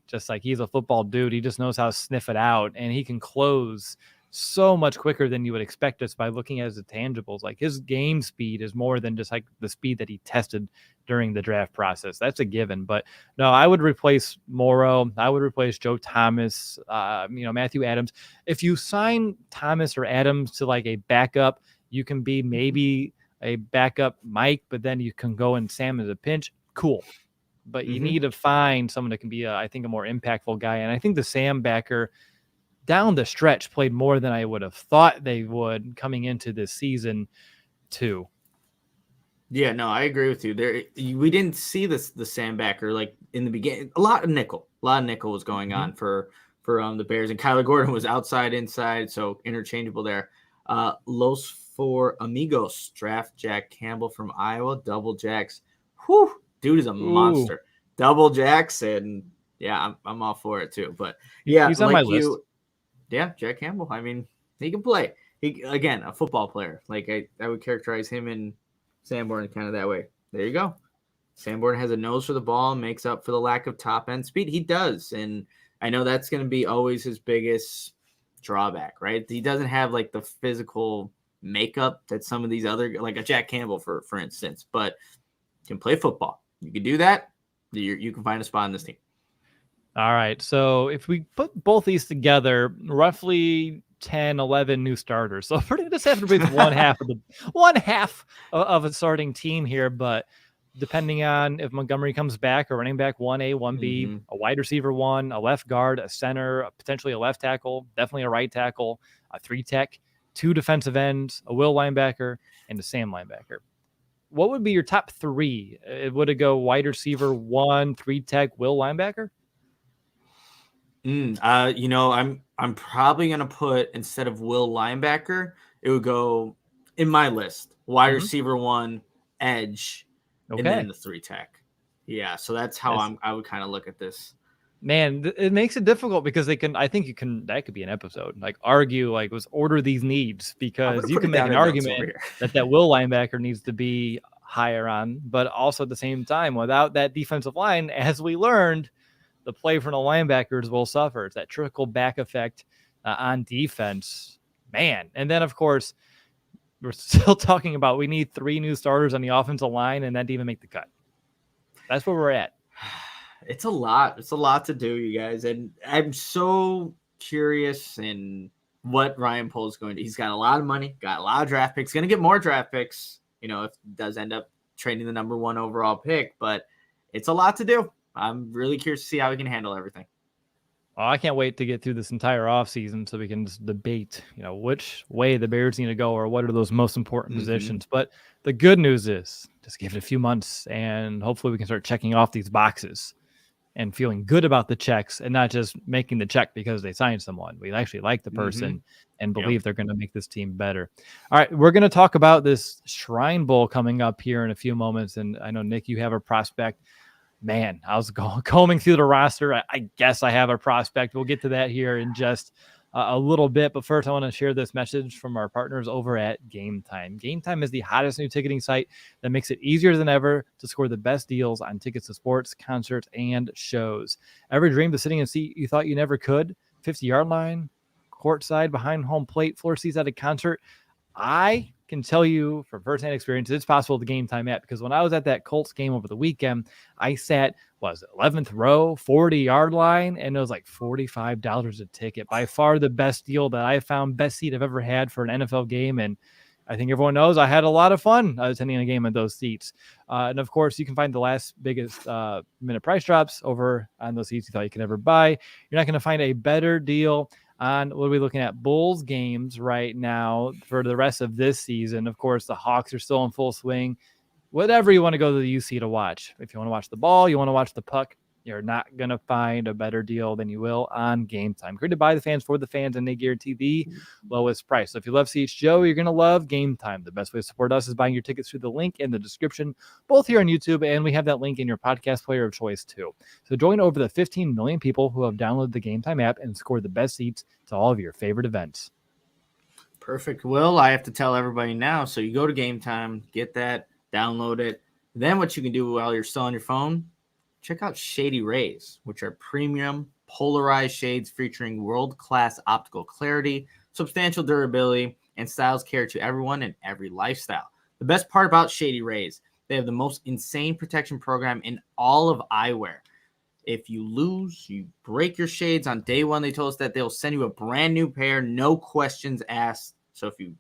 A: just he's a football dude. He just knows how to sniff it out, and he can close so much quicker than you would expect just by looking at his intangibles. Like his game speed is more than just like the speed that he tested during the draft process. That's a given. But no, I would replace Morrow. I would replace Joe Thomas, Matthew Adams. If you sign Thomas or Adams to like a backup, you can be maybe a backup Mike, but then you can go and Sam as a pinch. Cool. But you need to find someone that can be, I think, a more impactful guy. And I think the Sam backer down the stretch played more than I would have thought they would coming into this season too.
B: Yeah, no, I agree with you. We didn't see the Sam backer like in the beginning. A lot of nickel was going on for the Bears, and Kyler Gordon was outside, inside, so interchangeable there. Los for Amigos draft Jack Campbell from Iowa, double jacks. Whew, dude is a monster. Double jacks, and yeah, I'm all for it too. But yeah,
A: he's on my list.
B: Yeah, Jack Campbell. I mean, he can play. He again, a football player. Like I would characterize him and Sanborn kind of that way. There you go. Sanborn has a nose for the ball, makes up for the lack of top end speed. He does, and I know that's going to be always his biggest drawback, right? He doesn't have like the physical makeup that some of these other, like a Jack Campbell, for instance, but can play football. You can do that. You can find a spot in this team. All
A: right. So if we put both these together, roughly 10, 11 new starters. So we're going to just have to be one half of a starting team here. But depending on if Montgomery comes back, a running back 1A, 1B, a wide receiver 1, a left guard, a center, potentially a left tackle, definitely a right tackle, a 3-tech, 2 defensive ends, a will linebacker, and a Sam linebacker. What would be your top 3? Would it go wide receiver 1, 3-tech, will linebacker?
B: I'm probably gonna put, instead of will linebacker, it would go in my list wide receiver 1, edge, and then the 3-tech. Yeah, so that's how I would kind of look at this.
A: Man, it makes it difficult because that could be an episode. Like argue, like let's order these needs, because you can make an argument that will linebacker needs to be higher on, but also at the same time, without that defensive line, as we learned, the play from the linebackers will suffer. It's that trickle back effect on defense, man. And then of course, we're still talking about we need 3 new starters on the offensive line, and that didn't even make the cut. That's where we're at.
B: It's a lot. It's a lot to do, you guys. And I'm so curious in what Ryan Poles is going to do. He's got a lot of money, got a lot of draft picks, going to get more draft picks, if he does end up trading the number 1 overall pick. But it's a lot to do. I'm really curious to see how he can handle everything.
A: Well, I can't wait to get through this entire offseason so we can just debate, which way the Bears need to go or what are those most important positions. But the good news is just give it a few months and hopefully we can start checking off these boxes and feeling good about the checks and not just making the check because they signed someone. We actually like the person and believe they're going to make this team better. All right, we're going to talk about this Shrine Bowl coming up here in a few moments. And I know, Nick, you have a prospect. Man, I was combing through the roster. I guess I have a prospect. We'll get to that here in just a little bit. But first, I want to share this message from our partners over at Game Time. Game Time is the hottest new ticketing site that makes it easier than ever to score the best deals on tickets to sports, concerts, and shows. Ever dreamed of sitting in a seat you thought you never could? 50-yard line, courtside, behind home plate, floor seats at a concert? I can tell you from firsthand experience, it's possible with the Game Time app, because when I was at that Colts game over the weekend, I sat, 11th row, 40-yard line, and it was like $45 a ticket. By far the best deal that I found, best seat I've ever had for an NFL game. And I think everyone knows I had a lot of fun attending a game at those seats. And of course, you can find the last biggest minute price drops over on those seats you thought you could ever buy. You're not going to find a better deal on what are we looking at? Bulls games right now for the rest of this season. Of course, the Hawks are still in full swing. Whatever you want to go to the UC to watch. If you want to watch the ball, you want to watch the puck, you're not going to find a better deal than you will on Game Time. Created by the fans for the fans, and they guarantee the lowest price. So if you love CHGO, you're going to love Game Time. The best way to support us is buying your tickets through the link in the description, both here on YouTube, and we have that link in your podcast player of choice too. So join over the 15 million people who have downloaded the Game Time app and scored the best seats to all of your favorite events.
B: Perfect. Well, I have to tell everybody now. So you go to Game Time, get that, download it. Then what you can do while you're still on your phone, check out Shady Rays, which are premium polarized shades featuring world-class optical clarity, substantial durability, and styles cater to everyone and every lifestyle. The best part about Shady Rays, they have the most insane protection program in all of eyewear. If you lose, you break your shades on day one, they told us that they'll send you a brand new pair, no questions asked. So if you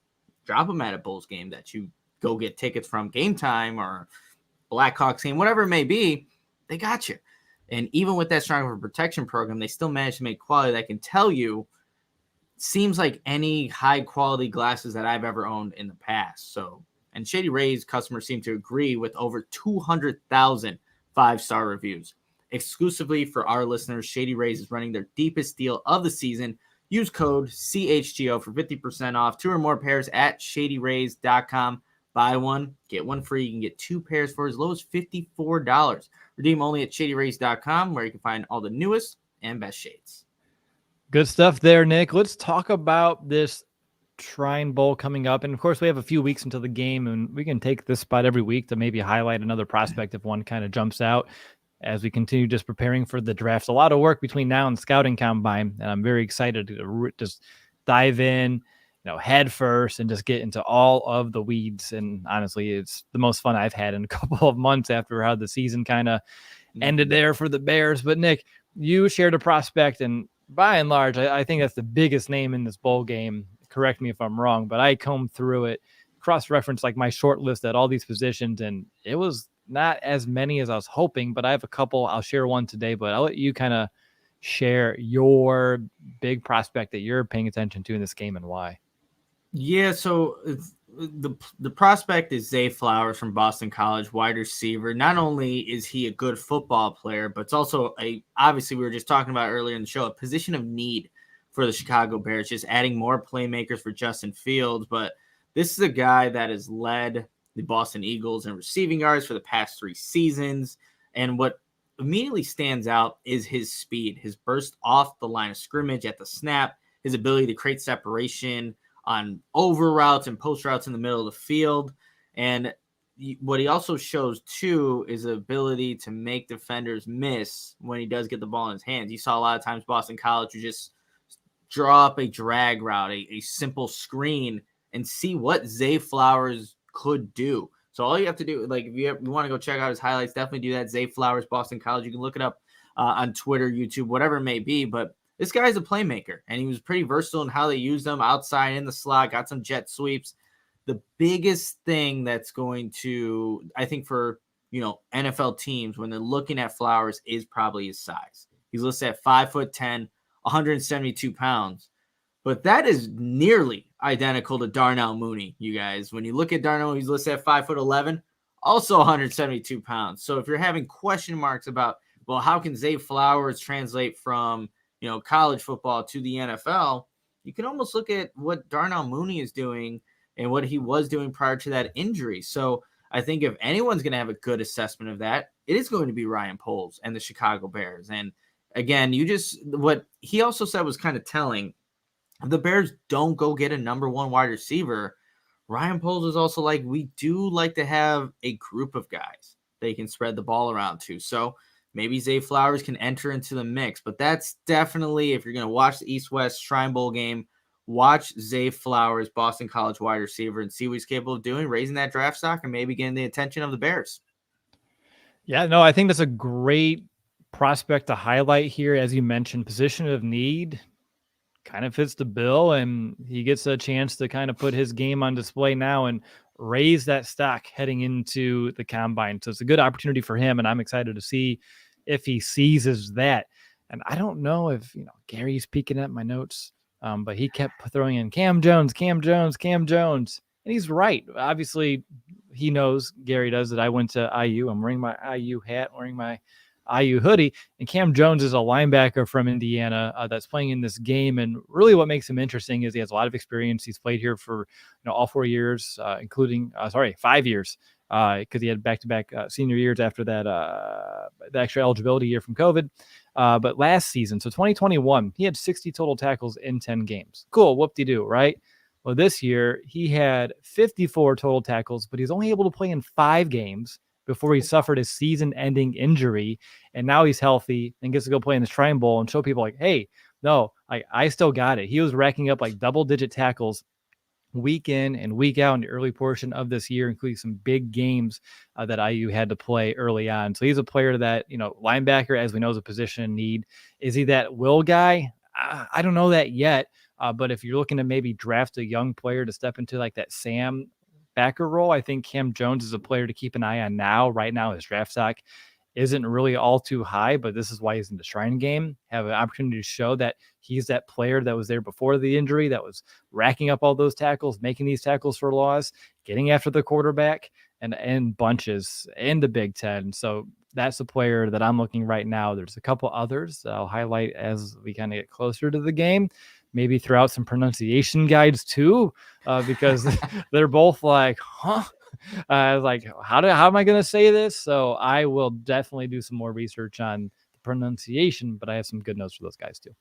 B: drop them at a Bulls game that you go get tickets from Game Time or Blackhawks game, whatever it may be, they got you. And even with that strong of a protection program, they still managed to make quality that can tell you seems like any high quality glasses that I've ever owned in the past. So, and Shady Rays customers seem to agree with over 200,000 5-star reviews. Exclusively for our listeners, Shady Rays is running their deepest deal of the season. Use code CHGO for 50% off 2 or more pairs at shadyrays.com. Buy one, get one free. You can get 2 pairs for as low as $54. Redeem only at shadyrays.com, where you can find all the newest and best shades.
A: Good stuff there, Nick. Let's talk about this Shrine Bowl coming up. And of course, we have a few weeks until the game, and we can take this spot every week to maybe highlight another prospect if one kind of jumps out as we continue just preparing for the draft. A lot of work between now and scouting combine, and I'm very excited to just dive in, head first and just get into all of the weeds. And honestly, it's the most fun I've had in a couple of months after how the season kind of ended there for the Bears. But Nick, you shared a prospect, and by and large, I think that's the biggest name in this bowl game. Correct me if I'm wrong, but I combed through it, cross-referenced like my short list at all these positions, and it was not as many as I was hoping, but I have a couple. I'll share one today, but I'll let you kind of share your big prospect that you're paying attention to in this game and why.
B: Yeah, so the prospect is Zay Flowers from Boston College, wide receiver. Not only is he a good football player, but it's also obviously we were just talking about earlier in the show, a position of need for the Chicago Bears, just adding more playmakers for Justin Fields. But this is a guy that has led the Boston Eagles in receiving yards for the past 3 seasons. And what immediately stands out is his speed, his burst off the line of scrimmage at the snap, his ability to create separation on over routes and post routes in the middle of the field. And what he also shows too is the ability to make defenders miss when he does get the ball in his hands. You saw a lot of times Boston College would just draw up a drag route, a simple screen, and see what Zay Flowers could do. So all you have to do, like if you want to go check out his highlights, definitely do that. Zay Flowers, Boston College. You can look it up on Twitter, YouTube, whatever it may be. But this guy's a playmaker, and he was pretty versatile in how they used him outside in the slot, got some jet sweeps. The biggest thing that's going to, I think for, NFL teams when they're looking at Flowers is probably his size. He's listed at 5'10", 172 pounds. But that is nearly identical to Darnell Mooney, you guys. When you look at Darnell, he's listed at 5'11", also 172 pounds. So if you're having question marks about, well, how can Zay Flowers translate from, college football to the NFL, you can almost look at what Darnell Mooney is doing and what he was doing prior to that injury. So I think if anyone's going to have a good assessment of that, it is going to be Ryan Poles and the Chicago Bears. And again, what he also said was kind of telling. If the Bears don't go get a number 1 wide receiver, Ryan Poles is also like, we do like to have a group of guys they can spread the ball around to. So maybe Zay Flowers can enter into the mix. But that's definitely, if you're going to watch the East-West Shrine Bowl game, watch Zay Flowers, Boston College wide receiver, and see what he's capable of doing, raising that draft stock and maybe getting the attention of the Bears.
A: Yeah, no, I think that's a great prospect to highlight here. As you mentioned, position of need kind of fits the bill, and he gets a chance to kind of put his game on display now and raise that stock heading into the combine. So it's a good opportunity for him, and I'm excited to see if he seizes that. And I don't know if, Gary's peeking at my notes, but he kept throwing in Cam Jones. And he's right. Obviously, he knows, Gary does, that I went to IU. I'm wearing my IU hat, wearing my IU hoodie, and Cam Jones is a linebacker from Indiana that's playing in this game. And really what makes him interesting is he has a lot of experience. He's played here for all 4 years, including 5 years, because he had back-to-back senior years after that, the extra eligibility year from COVID. But last season, so 2021, he had 60 total tackles in 10 games. Cool, whoop-de-doo, right? Well, this year he had 54 total tackles, but he's only able to play in 5 games before he suffered a season-ending injury, and now he's healthy and gets to go play in the Shrine Bowl and show people like, hey, No, I still got it. He was racking up like double-digit tackles week in and week out in the early portion of this year, including some big games that IU had to play early on. So he's a player that, linebacker, as we know, is a position in need. Is he that will guy? I don't know that yet. But if you're looking to maybe draft a young player to step into like that Sam backer role, I think Cam Jones is a player to keep an eye on now. Right now, his draft stock isn't really all too high, but this is why he's in the Shrine game. Have an opportunity to show that he's that player that was there before the injury, that was racking up all those tackles, making these tackles for loss, getting after the quarterback and bunches in the Big Ten. So that's a player that I'm looking right now. There's a couple others that I'll highlight as we kind of get closer to the game. Maybe throw out some pronunciation guides too, because they're both like, huh? Like, how am I going to say this? So I will definitely do some more research on the pronunciation, but I have some good notes for those guys too.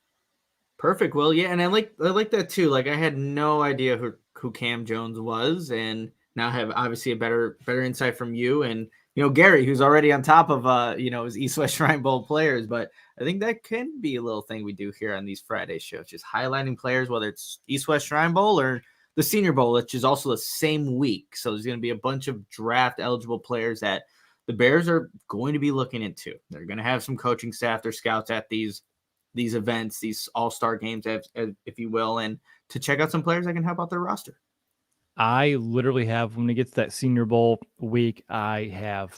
B: Perfect. Well, yeah, and I like that too. Like, I had no idea who Cam Jones was, and now have obviously a better insight from you and Gary, who's already on top of his East West Shrine Bowl players. But I think that can be a little thing we do here on these Friday shows, just highlighting players, whether it's East West Shrine Bowl or the Senior Bowl, which is also the same week. So there's going to be a bunch of draft eligible players that the Bears are going to be looking into. They're going to have some coaching staff, their scouts at these events, these all-star games, if you will, and to check out some players that can help out their roster.
A: I literally have, when it gets to that Senior Bowl week, I have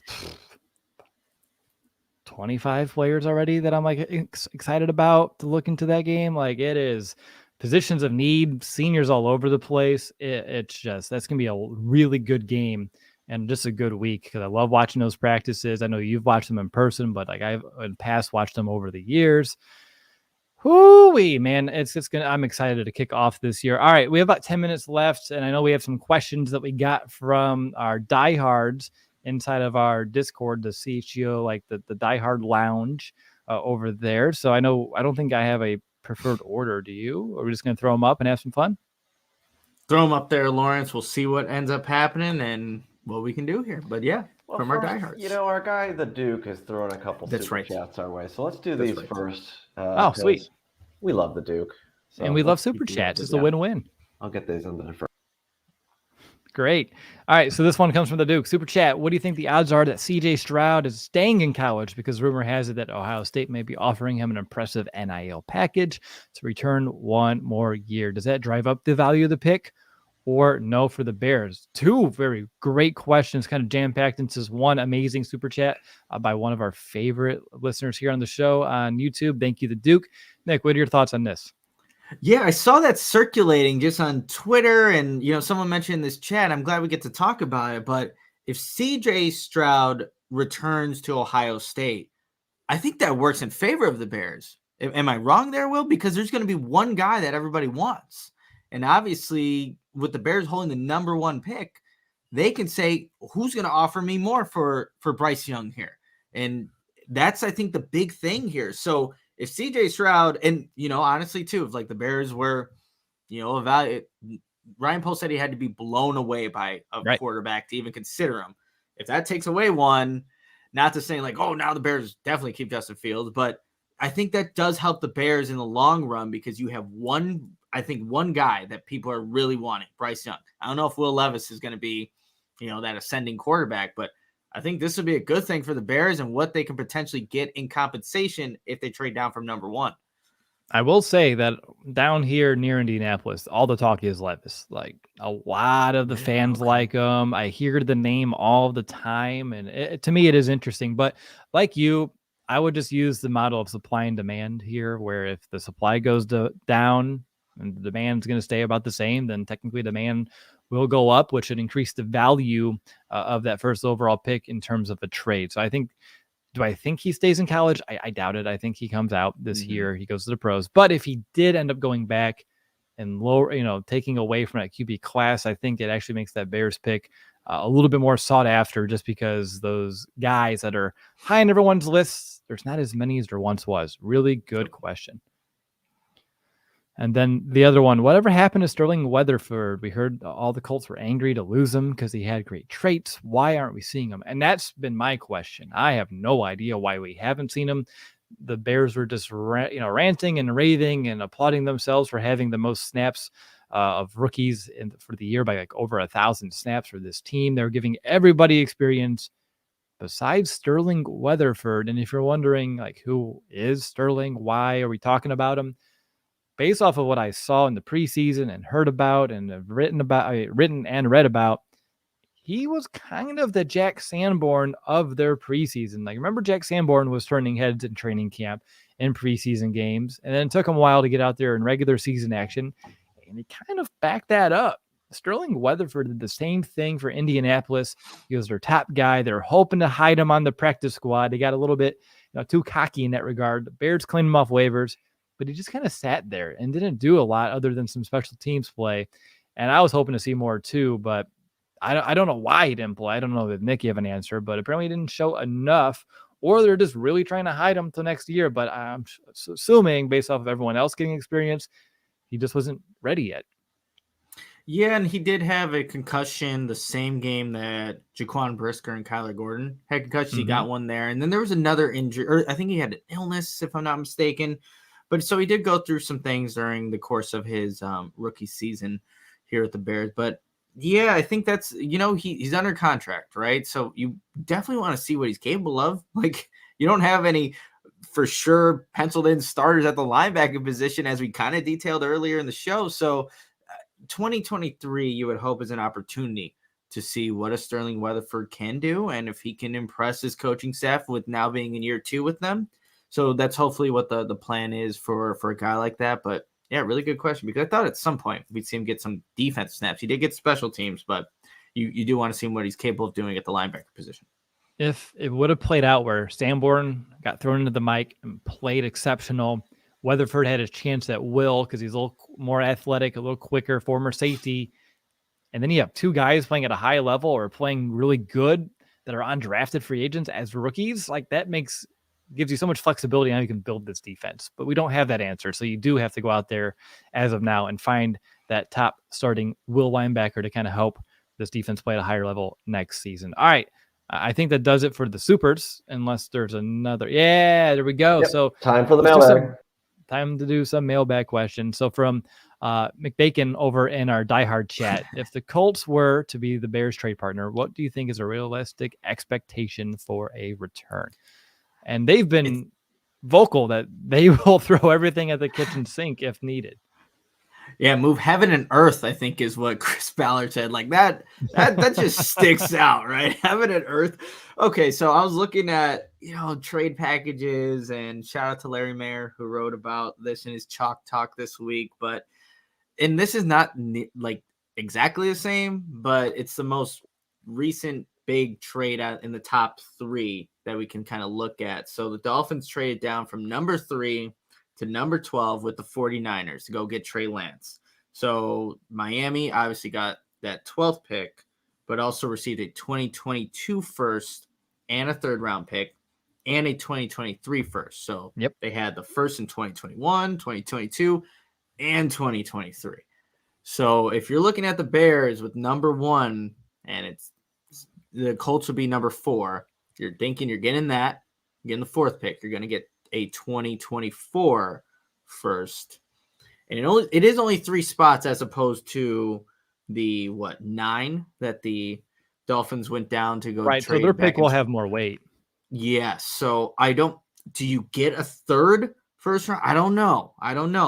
A: 25 players already that I'm like excited about to look into that game. Like, it is positions of need, seniors all over the place. It's just, that's going to be a really good game and just a good week because I love watching those practices. I know you've watched them in person, but like I've in past watched them over the years. Hoo-wee, man. It's gonna. I'm excited to kick off this year. All right, we have about 10 minutes left, and I know we have some questions that we got from our diehards inside of our Discord, the CHGO, like the diehard lounge over there. So I don't think I have a preferred order. Do you? Or are we just gonna throw them up and have some fun?
B: Throw them up there, Lawrence. We'll see what ends up happening and what we can do here. But yeah, from our diehards.
C: Our guy, the Duke, is throwing a couple super chats our way. So let's do these first.
A: Sweet.
C: We love the Duke.
A: So and we love super chats. It's a win-win.
C: I'll get these into the first.
A: Great. All right. So this one comes from the Duke. Super chat. What do you think the odds are that CJ Stroud is staying in college? Because rumor has it that Ohio State may be offering him an impressive NIL package to return one more year. Does that drive up the value of the pick or no for the Bears? Two very great questions, kind of jam-packed into this one amazing super chat by one of our favorite listeners here on the show on YouTube. Thank you, the Duke. Nick, what are your thoughts on this?
B: Yeah, I saw that circulating just on Twitter, and someone mentioned in this chat. I'm glad we get to talk about it. But if CJ Stroud returns to Ohio State, I think that works in favor of the Bears. Am I wrong there, Will? Because there's going to be one guy that everybody wants, and obviously, with the Bears holding the number one pick, they can say, "Who's going to offer me more for Bryce Young here?" And that's, I think, the big thing here. So if CJ Stroud, and honestly too, if like the Bears were, Ryan Poles said he had to be blown away by a quarterback to even consider him. If that takes away one, not to say like, oh, now the Bears definitely keep Justin Fields, but I think that does help the Bears in the long run because you have one guy that people are really wanting, Bryce Young. I don't know if Will Levis is going to be, that ascending quarterback, but I think this would be a good thing for the Bears and what they can potentially get in compensation if they trade down from number one.
A: I will say that down here near Indianapolis, all the talk is Levis. Like a lot of the fans like him. I hear the name all the time, and to me, it is interesting. But like you, I would just use the model of supply and demand here, where if the supply goes down and the demand is going to stay about the same, then technically demand will go up, which should increase the value of that first overall pick in terms of a trade. So do I think he stays in college? I doubt it. I think he comes out this year. He goes to the pros. But if he did end up going back and lower, taking away from that QB class, I think it actually makes that Bears pick a little bit more sought after just because those guys that are high on everyone's lists, there's not as many as there once was. Really good question. And then the other one, whatever happened to Sterling Weatherford? We heard all the Colts were angry to lose him because he had great traits. Why aren't we seeing him? And that's been my question. I have no idea why we haven't seen him. the Bears were just ranting and raving and applauding themselves for having the most snaps of rookies for the year by like over 1,000 snaps for this team. They were giving everybody experience besides Sterling Weatherford. And if you're wondering, like, who is Sterling? Why are we talking about him? Based off of what I saw in the preseason and heard about and have written and read about, he was kind of the Jack Sanborn of their preseason. Like, remember, Jack Sanborn was turning heads in training camp in preseason games, and then it took him a while to get out there in regular season action, and he kind of backed that up. Sterling Weatherford did the same thing for Indianapolis. He was their top guy. They're hoping to hide him on the practice squad. They got a little bit too cocky in that regard. The Bears cleaned him off waivers, but he just kind of sat there and didn't do a lot other than some special teams play. And I was hoping to see more too, but I don't know why he didn't play. I don't know if Nick, you have an answer, but apparently he didn't show enough, or they're just really trying to hide him till next year. But I'm assuming, based off of everyone else getting experience, he just wasn't ready yet.
B: Yeah, and he did have a concussion the same game that Jaquan Brisker and Kyler Gordon had concussions. He got one there. And then there was another injury, or I think he had an illness, if I'm not mistaken. But so he did go through some things during the course of his rookie season here at the Bears. But yeah, I think that's, he's under contract, right? So you definitely want to see what he's capable of. Like, you don't have any for sure penciled in starters at the linebacker position, as we kind of detailed earlier in the show. So 2023, you would hope, is an opportunity to see what a Sterling Weatherford can do, and if he can impress his coaching staff with now being in year 2 with them. So that's hopefully what the plan is for a guy like that. But yeah, really good question, because I thought at some point we'd see him get some defense snaps. He did get special teams, but you do want to see what he's capable of doing at the linebacker position.
A: If it would have played out where Sanborn got thrown into the mic and played exceptional, Weatherford had his chance at will because he's a little more athletic, a little quicker, former safety, and then you have two guys playing at a high level or playing really good that are undrafted free agents as rookies, like that gives you so much flexibility on how you can build this defense. But we don't have that answer. So you do have to go out there as of now and find that top starting will linebacker to kind of help this defense play at a higher level next season. All right. I think that does it for the Supers, unless there's another. Yeah, there we go.
C: Yep.
A: So
C: time for the mailbag.
A: Time to do some mailbag questions. So from McBacon over in our diehard chat, if the Colts were to be the Bears trade partner, what do you think is a realistic expectation for a return? And they've been vocal that they will throw everything at the kitchen sink if needed.
B: Yeah, move heaven and earth, I think, is what Chris Ballard said. Like that just sticks out, right? Heaven and earth. Okay, so I was looking at, trade packages, and shout out to Larry Mayer, who wrote about this in his Chalk Talk this week. And this is not like exactly the same, but it's the most recent big trade out in the top 3 that we can kind of look at. So the Dolphins traded down from number 3 to number 12 with the 49ers to go get Trey Lance. So Miami obviously got that 12th pick, but also received a 2022 first and a 3rd round pick and a 2023 first. So They had the first in 2021, 2022, and 2023. So if you're looking at the Bears with number 1 and the Colts would be number 4, you're thinking you're getting the 4th pick. You're going to get a 2024 first, and it is only 3 spots as opposed to the 9 that the Dolphins went down to go
A: right. So their pick will have more weight.
B: Yes. So do you get a 3rd first round? I don't know,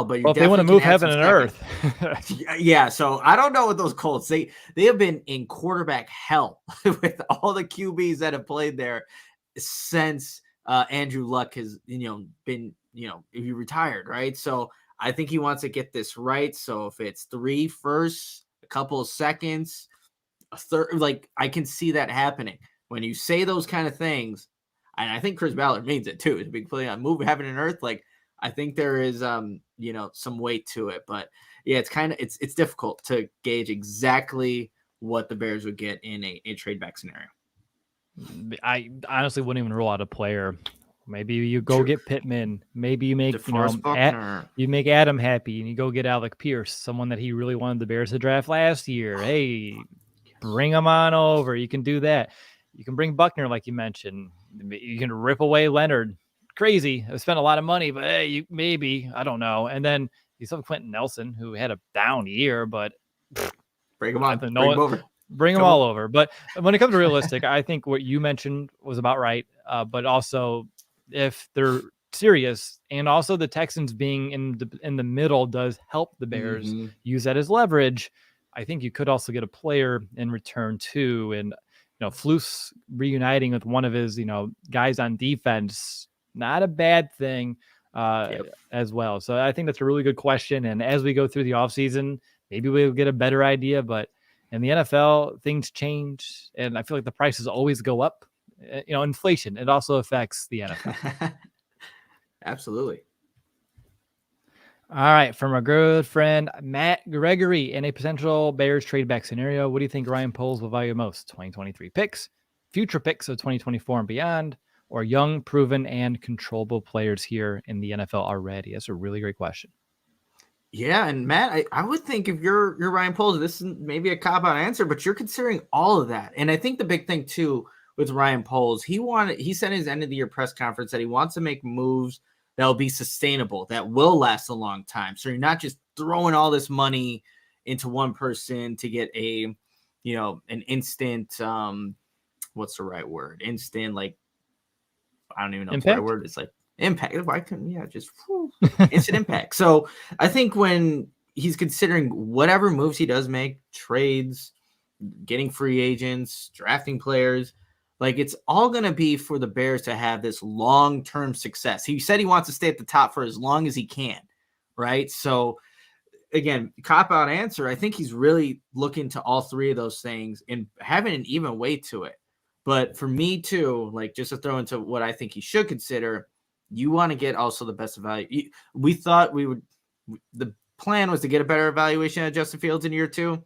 B: but
A: if they want to move heaven and earth.
B: Yeah. So I don't know with those Colts. They have been in quarterback hell with all the QBs that have played there since Andrew Luck has, been, he retired, right? So I think he wants to get this right. So if it's 3 firsts, a couple of seconds, a 3rd, like I can see that happening when you say those kind of things. And I think Chris Ballard means it too. It's a big play on move heaven and earth. Like I think there is, some weight to it, but yeah, it's difficult to gauge exactly what the Bears would get in a trade back scenario.
A: I honestly wouldn't even rule out a player. Maybe you go get Pittman. Maybe you make you make Adam happy, and you go get Alec Pierce, someone that he really wanted the Bears to draft last year. Hey, bring him on over. You can do that. You can bring Buckner, like you mentioned. You can rip away Leonard. crazy. I spent a lot of money, but hey, maybe, I don't know. And then you still have Quentin Nelson, who had a down year, but
B: bring him on, bring him over.
A: Bring them all over. But when it comes to realistic, I think what you mentioned was about right. But also, if they're serious, and also the Texans being in the middle does help the Bears use that as leverage. I think you could also get a player in return too. And Floof's reuniting with one of his guys on defense, not a bad thing as well. So I think that's a really good question. And as we go through the offseason, maybe we'll get a better idea. But in the NFL, things change, and I feel like the prices always go up. Inflation, it also affects the NFL.
B: Absolutely.
A: All right, from our good friend Matt Gregory, in a potential Bears trade back scenario, what do you think Ryan Poles will value most? 2023 picks, future picks of 2024 and beyond, or young, proven, and controllable players here in the NFL already? That's a really great question.
B: Yeah, and Matt, I would think if you're Ryan Poles, this is maybe a cop-out answer, but you're considering all of that. And I think the big thing too with Ryan Poles, he said in his end of the year press conference that he wants to make moves that will be sustainable, that will last a long time. So you're not just throwing all this money into one person to get an instant, what's the right word? Instant, like, I don't even know what the right word. It's like impact. Why couldn't instant impact? So I think when he's considering whatever moves he does make, trades, getting free agents, drafting players, like it's all going to be for the Bears to have this long-term success. He said he wants to stay at the top for as long as he can, right? So again, cop-out answer, I think he's really looking to all three of those things and having an even weight to it. But for me too, like just to throw into what I think he should consider, you want to get also the best value. We thought the plan was to get a better evaluation of Justin Fields in year 2.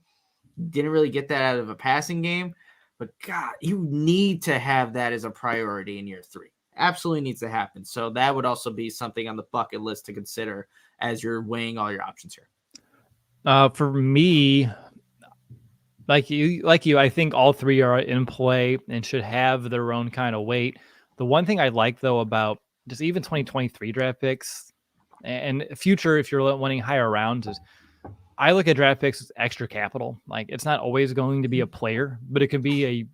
B: Didn't really get that out of a passing game. But God, you need to have that as a priority in year 3. Absolutely needs to happen. So that would also be something on the bucket list to consider as you're weighing all your options here.
A: For me, like you, I think all three are in play and should have their own kind of weight. The one thing I like though about just even 2023 draft picks and future, if you're wanting higher rounds, is I look at draft picks as extra capital. Like it's not always going to be a player, but it could be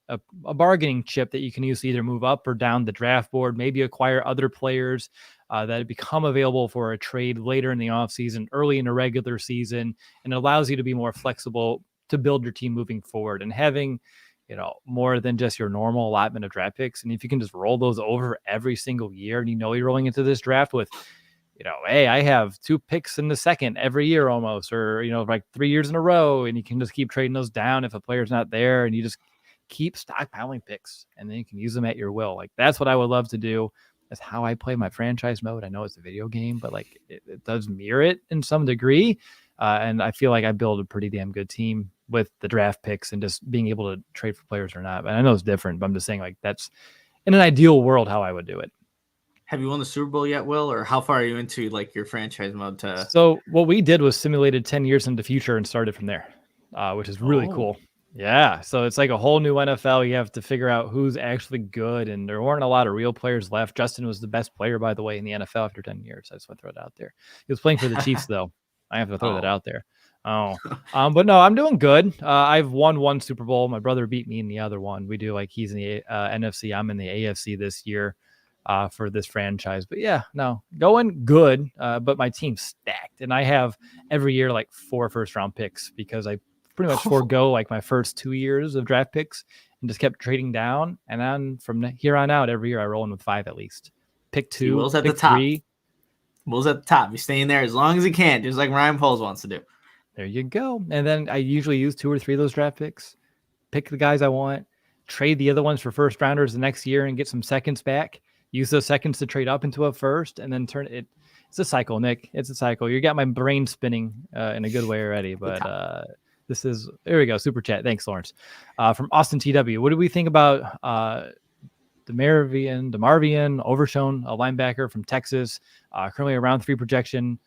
A: a bargaining chip that you can use to either move up or down the draft board, maybe acquire other players that become available for a trade later in the offseason, early in a regular season, and it allows you to be more flexible to build your team moving forward and having, more than just your normal allotment of draft picks. And if you can just roll those over every single year and you're rolling into this draft with, hey, I have 2 picks in the second every year almost, or, like 3 years in a row, and you can just keep trading those down if a player's not there, and you just keep stockpiling picks, and then you can use them at your will. Like, that's what I would love to do. That's how I play my franchise mode. I know it's a video game, but like it does mirror it in some degree. And I feel like I build a pretty damn good team with the draft picks and just being able to trade for players or not. But I know it's different, but I'm just saying like that's in an ideal world how I would do it.
B: Have you won the Super Bowl yet, Will? Or how far are you into like your franchise mode?
A: So what we did was simulated 10 years into the future and started from there, which is really cool. Yeah. So it's like a whole new NFL. You have to figure out who's actually good. And there weren't a lot of real players left. Justin was the best player, by the way, in the NFL after 10 years. I just want to throw it out there. He was playing for the Chiefs, though. I have to throw that out there. But no, I'm doing good. I've won 1 Super Bowl. My brother beat me in the other one. We do like he's in the NFC. I'm in the AFC this year. For this franchise. But yeah, no, going good. But my team's stacked. And I have every year like 4 first-round picks because I pretty much forego like my first 2 years of draft picks and just kept trading down. And then from here on out, every year I roll in with 5 at least. Pick 2,
B: Will's at
A: pick
B: the top.
A: 3.
B: Will's at the top. He's staying there as long as he can, just like Ryan Poles wants to do.
A: There you go. And then I usually use 2 or 3 of those draft picks, pick the guys I want, trade the other ones for first rounders the next year and get some seconds back. Use those seconds to trade up into a first and then turn it. It's a cycle, Nick. It's a cycle. You got my brain spinning in a good way already. But there we go. Super chat. Thanks, Lawrence. From Austin TW. What do we think about the DeMarvian, Overshone, a linebacker from Texas, currently around 3 projection.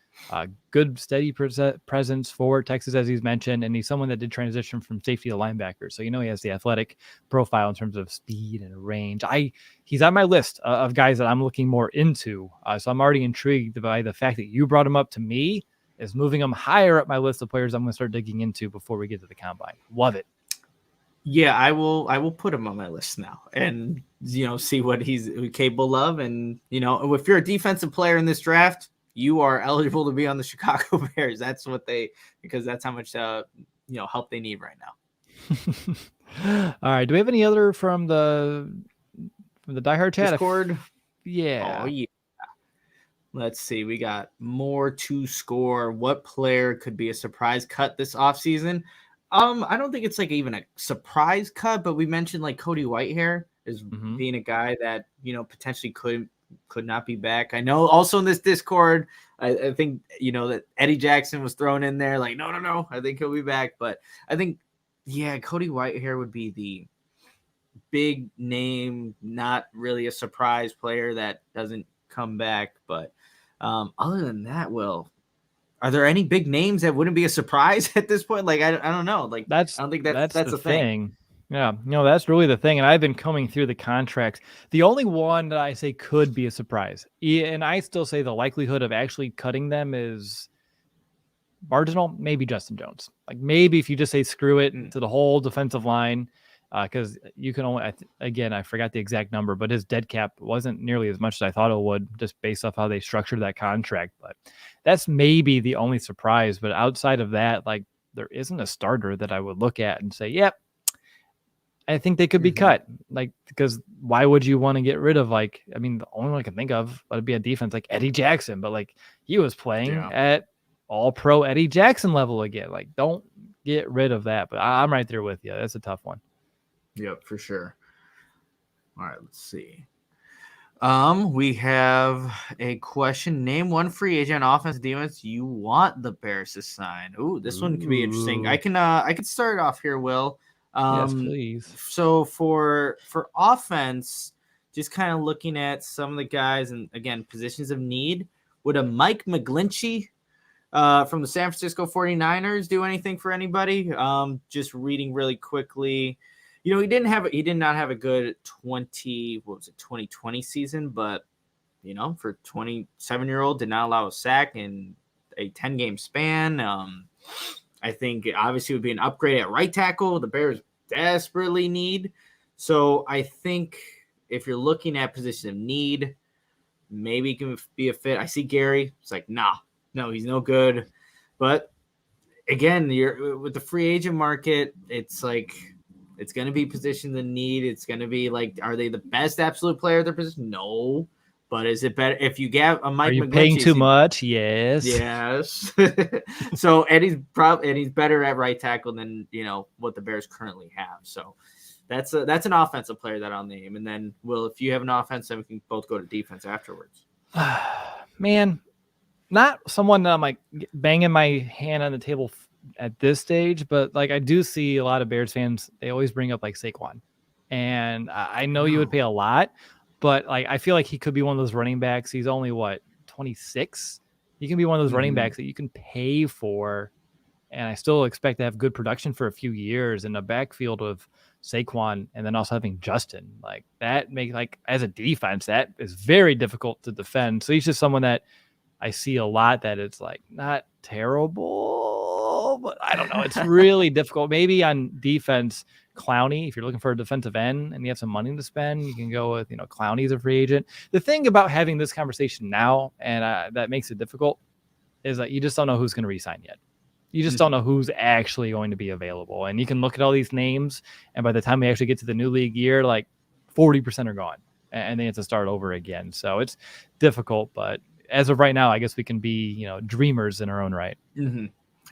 A: Good, steady presence for Texas, as he's mentioned, and he's someone that did transition from safety to linebacker. So, he has the athletic profile in terms of speed and range. He's on my list of guys that I'm looking more into. So I'm already intrigued by the fact that you brought him up to me is moving him higher up my list of players I'm going to start digging into before we get to the combine. Love it.
B: Yeah, I will put him on my list now and, see what he's capable of. And, if you're a defensive player in this draft, you are eligible to be on the Chicago Bears. Because that's how much, help they need right
A: now. All right. Do we have any other from the diehard chat?
B: Discord?
A: Yeah.
B: Oh, yeah. Let's see. We got more to score. What player could be a surprise cut this offseason? I don't think it's like even a surprise cut, but we mentioned like Cody Whitehair is being a guy that, potentially could not be back. I know also in this Discord, I think, that Eddie Jackson was thrown in there like, no, I think he'll be back. But I think, Cody Whitehair would be the big name, not really a surprise player that doesn't come back. But other than that, are there any big names that wouldn't be a surprise at this point? Like, I don't know. Like, I don't think that's the thing.
A: Yeah, that's really the thing. And I've been coming through the contracts. The only one that I say could be a surprise, and I still say the likelihood of actually cutting them is marginal. Maybe Justin Jones. Like maybe if you just say screw it to the whole defensive line, because you can only, I forgot the exact number, but his dead cap wasn't nearly as much as I thought it would just based off how they structured that contract. But that's maybe the only surprise. But outside of that, like there isn't a starter that I would look at and say, yep, I think they could be cut. Like, because why would you want to get rid of the only one I can think of would be a defense like Eddie Jackson, but like he was playing at all pro Eddie Jackson level again. Like, don't get rid of that. But I'm right there with you. That's a tough one.
B: Yep, for sure. All right, let's see. We have a question. Name one free agent offense defense you want the Bears to sign. Ooh, this one could be interesting. I can start off here, Will.
A: Yes, please.
B: So for offense, just kind of looking at some of the guys and again, positions of need, would a Mike McGlinchey from the San Francisco 49ers do anything for anybody? Just reading really quickly. He did not have a good 2020 season, but for 27-year-old did not allow a sack in a 10-game span. I think it obviously would be an upgrade at right tackle. The Bears desperately need. So I think if you're looking at position of need, maybe it can be a fit. I see Gary. It's like, no, he's no good. But again, you're with the free agent market, it's like it's going to be position of need. It's going to be like, are they the best absolute player at their position? No. But is it better if you get a Mike? Are
A: you paying too much? Yes.
B: Yes. So Eddie's better at right tackle than what the Bears currently have. So that's an offensive player that I'll name. And then if you have an offense, then we can both go to defense afterwards.
A: Man, not someone that I'm like banging my hand on the table at this stage, but like I do see a lot of Bears fans. They always bring up like Saquon, and I know you would pay a lot. But like, I feel like he could be one of those running backs. He's only 26. He can be one of those running backs that you can pay for. And I still expect to have good production for a few years in a backfield of Saquon and then also having Justin. Like that makes as a defense, that is very difficult to defend. So he's just someone that I see a lot that it's like not terrible, but I don't know. It's really difficult. Maybe on defense, Clowney, if you're looking for a defensive end and you have some money to spend, you can go with, Clowney as a free agent. The thing about having this conversation now, and that makes it difficult, is that you just don't know who's going to re-sign yet. You just don't know who's actually going to be available. And you can look at all these names, and by the time we actually get to the new league year, like 40% are gone, and they have to start over again. So it's difficult, but as of right now, I guess we can be, dreamers in our own right.
B: Mm-hmm.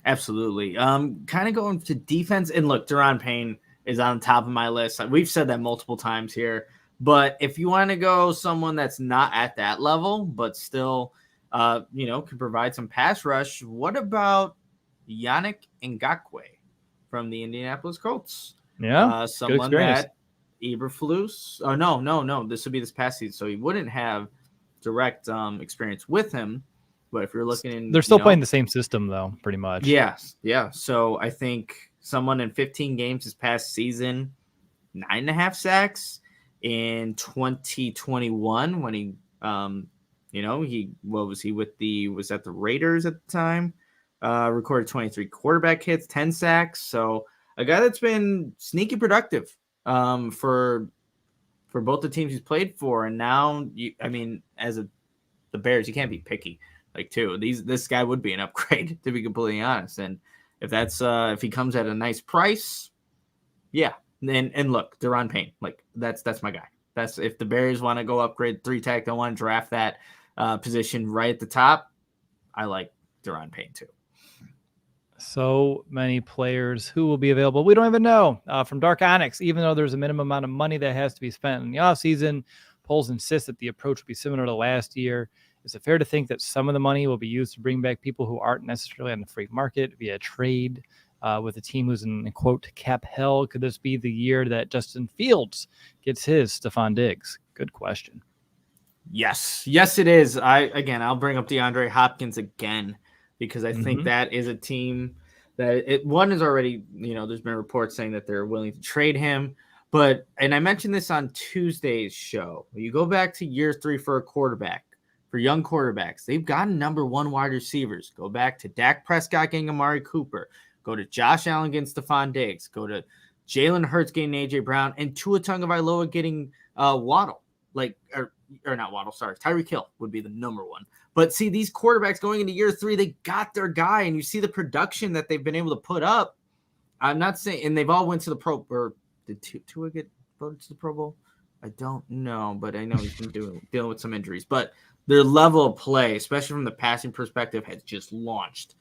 B: Absolutely. Kind of going to defense, and look, Daron Payne is on top of my list. We've said that multiple times here, but if you want to go someone that's not at that level, but still, can provide some pass rush, what about Yannick Ngakoue from the Indianapolis Colts?
A: Yeah.
B: Someone that, Eberflus. Oh, no. This would be this past season, so he wouldn't have direct experience with him. But if you're looking in,
A: they're still playing the same system though, pretty much.
B: Yes, yeah. So I think someone in 15 games this past season, 9.5 sacks in 2021 when he, was at the Raiders at the time, recorded 23 quarterback hits, 10 sacks. So a guy that's been sneaky productive for both the teams he's played for. And now, the Bears, you can't be picky. This guy would be an upgrade, to be completely honest. And if he comes at a nice price, yeah. And look, Daron Payne, that's my guy. That's if the Bears want to go upgrade 3-tech, they want to draft that position right at the top. I like Daron Payne too.
A: So many players who will be available. We don't even know. From Dark Onyx, even though there's a minimum amount of money that has to be spent in the offseason, polls insist that the approach will be similar to last year. Is it fair to think that some of the money will be used to bring back people who aren't necessarily on the free market via trade with a team who's in quote cap hell? Could this be the year that Justin Fields gets his Stephon Diggs? Good question.
B: Yes, it is. I'll bring up DeAndre Hopkins again because I think that is a team that one is already, there's been reports saying that they're willing to trade him. And I mentioned this on Tuesday's show. You go back to year 3 for a quarterback. For young quarterbacks, they've gotten number 1 wide receivers. Go back to Dak Prescott getting Amari Cooper. Go to Josh Allen getting Stephon Diggs. Go to Jalen Hurts getting A.J. Brown. And Tua Tagovailoa getting Waddle. Or not Waddle, sorry. Tyreek Hill would be the number 1. But see, these quarterbacks going into year 3, they got their guy. And you see the production that they've been able to put up. I'm not saying – and they've all went to the Pro – or did Tua get voted to the Pro Bowl? I don't know. But I know he's been dealing with some injuries. But – their level of play, especially from the passing perspective, has just launched.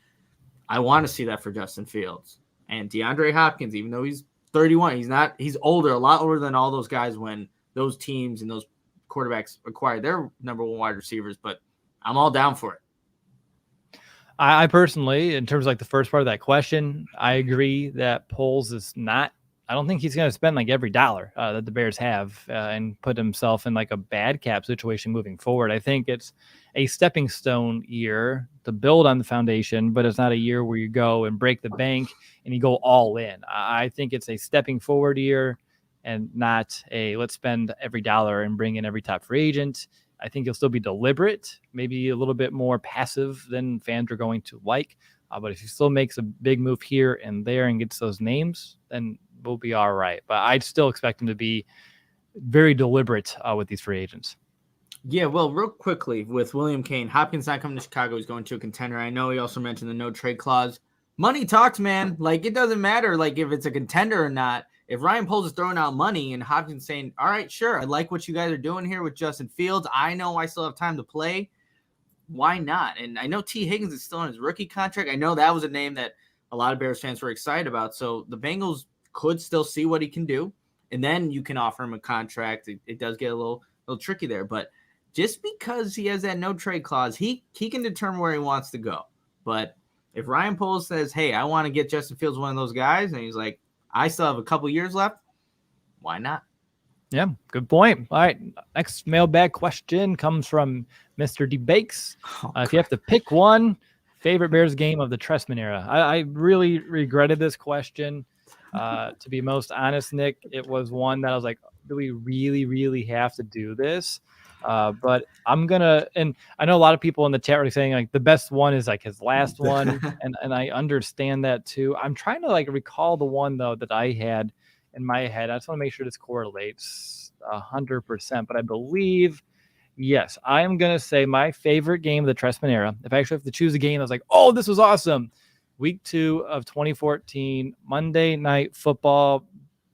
B: I want to see that for Justin Fields. And DeAndre Hopkins, even though he's 31, he's older, a lot older than all those guys when those teams and those quarterbacks acquired their number 1 wide receivers, but I'm all down for it.
A: I personally, in terms of the first part of that question, I agree that Poles is not. I don't think he's going to spend every dollar that the Bears have and put himself in a bad cap situation moving forward. I think it's a stepping stone year to build on the foundation, but it's not a year where you go and break the bank and you go all in. I think it's a stepping forward year and not a let's spend every dollar and bring in every top free agent. I think he'll still be deliberate, maybe a little bit more passive than fans are going to like. But if he still makes a big move here and there and gets those names, then we'll be all right. But I'd still expect him to be very deliberate with these free agents.
B: Yeah, well, real quickly with William Kane, Hopkins not coming to Chicago. He's going to a contender. I know he also mentioned the no trade clause. Money talks, man. It doesn't matter if it's a contender or not. If Ryan Poles is throwing out money and Hopkins saying, all right, sure, I like what you guys are doing here with Justin Fields. I know I still have time to play. Why not? And I know T. Higgins is still on his rookie contract. I know that was a name that a lot of Bears fans were excited about. So the Bengals could still see what he can do. And then you can offer him a contract. It does get a little tricky there. But just because he has that no trade clause, he can determine where he wants to go. But if Ryan Poles says, hey, I want to get Justin Fields one of those guys, and he's like, I still have a couple years left, why not?
A: Yeah, good point. All right, next mailbag question comes from Mr. DeBakes. If you have to pick one favorite Bears game of the Trestman era, I really regretted this question. To be most honest, Nick, it was one that I was like, do we really, really have to do this? But I'm gonna, and I know a lot of people in the chat are saying the best one is his last one, and I understand that too. I'm trying to recall the one though that I had in my head. I just want to make sure this correlates 100%. But I believe, yes, I am gonna say my favorite game of the Trestman era. If I actually have to choose a game, I was like, oh, this was awesome. Week 2 of 2014, Monday Night Football.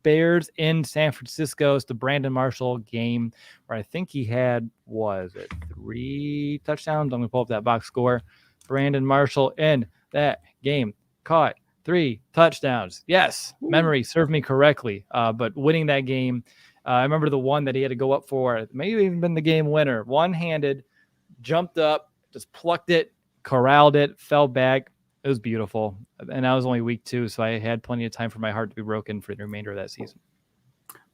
A: Bears in San Francisco. It's the Brandon Marshall game where I think he had, 3 touchdowns? I'm going to pull up that box score. Brandon Marshall in that game caught 3 touchdowns. Yes, memory served me correctly. But winning that game, I remember the one that he had to go up for, maybe even been the game winner. One-handed, jumped up, just plucked it, corralled it, fell back. It was beautiful. And that was only week 2, so I had plenty of time for my heart to be broken for the remainder of that season.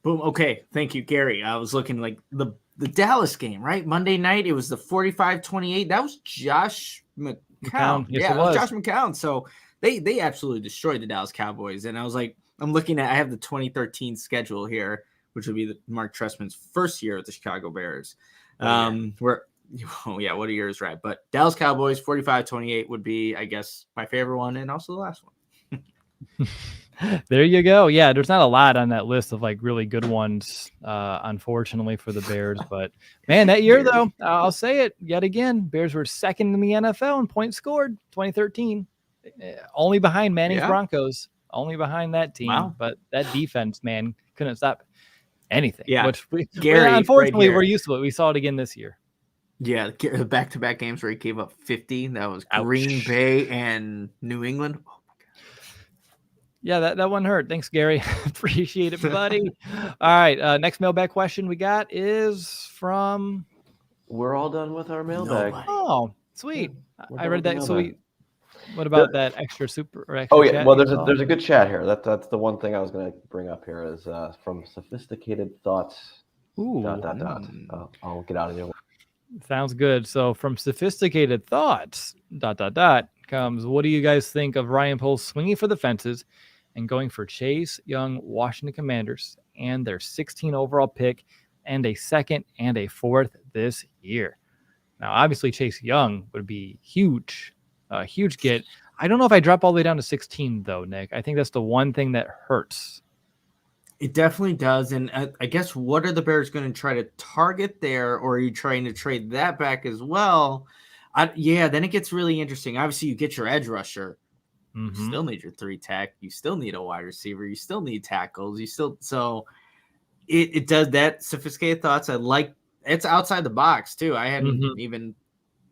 B: Boom. Okay. Thank you, Gary. I was looking like the Dallas game, right? Monday night. It was the 45-28. That was Josh McCown.
A: Yes,
B: yeah, that was Josh McCown. So they absolutely destroyed the Dallas Cowboys. And I was like, I have the 2013 schedule here, which would be Mark Trestman's first year with the Chicago Bears. What a year is right. But Dallas Cowboys 45-28 would be, I guess, my favorite one and also the last one.
A: There you go. Yeah, there's not a lot on that list of like really good ones, unfortunately for the Bears. But man, that year though, I'll say it yet again, Bears were second in the NFL in points scored, 2013, only behind Manning's Broncos, only behind that team.
B: Wow.
A: But that defense, man, couldn't stop anything.
B: Yeah,
A: which
B: Gary,
A: unfortunately, we're used to it. We saw it again this year.
B: Yeah, the back-to-back games where he gave up 50. That was Green Bay and New England.
A: Yeah, that one hurt. Thanks, Gary. Appreciate it, buddy. All right, next mailbag question we got is from...
C: We're all done with our mailbag.
B: Nobody.
A: Oh, sweet.
C: Yeah,
A: I read that. So what about that extra super? Or extra
C: chat? Well, there's a good chat here. That's the one thing I was going to bring up here is from Sophisticated Thoughts.
A: Ooh. ...
C: I'll get out of here.
A: Sounds good. So from Sophisticated Thoughts ... comes, what do you guys think of Ryan Poles swinging for the fences and going for Chase Young, Washington Commanders, and their 16 overall pick and a second and a fourth this year? Now, obviously, Chase Young would be huge get. I don't know if I drop all the way down to 16, though, Nick. I think that's the one thing that hurts.
B: It definitely does. And I guess what are the Bears going to try to target there, or are you trying to trade that back as well? Then it gets really interesting. Obviously, you get your edge rusher.
A: Mm-hmm.
B: You still need your 3 tech. You still need a wide receiver. You still need tackles. So it does that. Sophisticated Thoughts. I like it's outside the box too. I hadn't even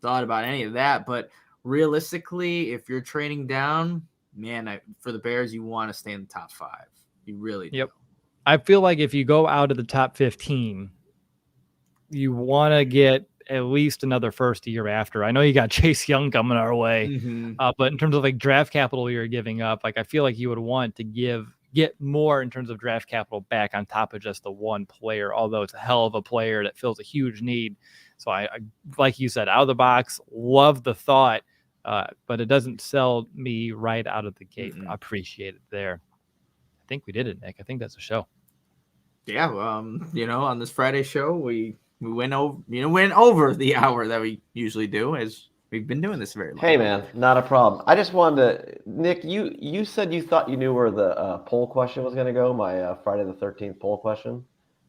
B: thought about any of that. But realistically, if you're trading down, man, for the Bears, you want to stay in the top 5. You really do.
A: Yep. I feel like if you go out of the top 15, you want to get at least another first year after. I know you got Chase Young coming our way, but in terms of like draft capital you're giving up, like I feel like you would want to get more in terms of draft capital back on top of just the one player, although it's a hell of a player that fills a huge need. So I like you said, out of the box, love the thought, but it doesn't sell me right out of the gate. I appreciate it there. I think we did it, Nick. I think that's a show.
B: Yeah, on this Friday show, we went over the hour that we usually do, as we've been doing this very long.
C: Hey, man, not a problem. I just wanted to, Nick, you said you thought you knew where the poll question was going to go, my Friday the 13th poll question.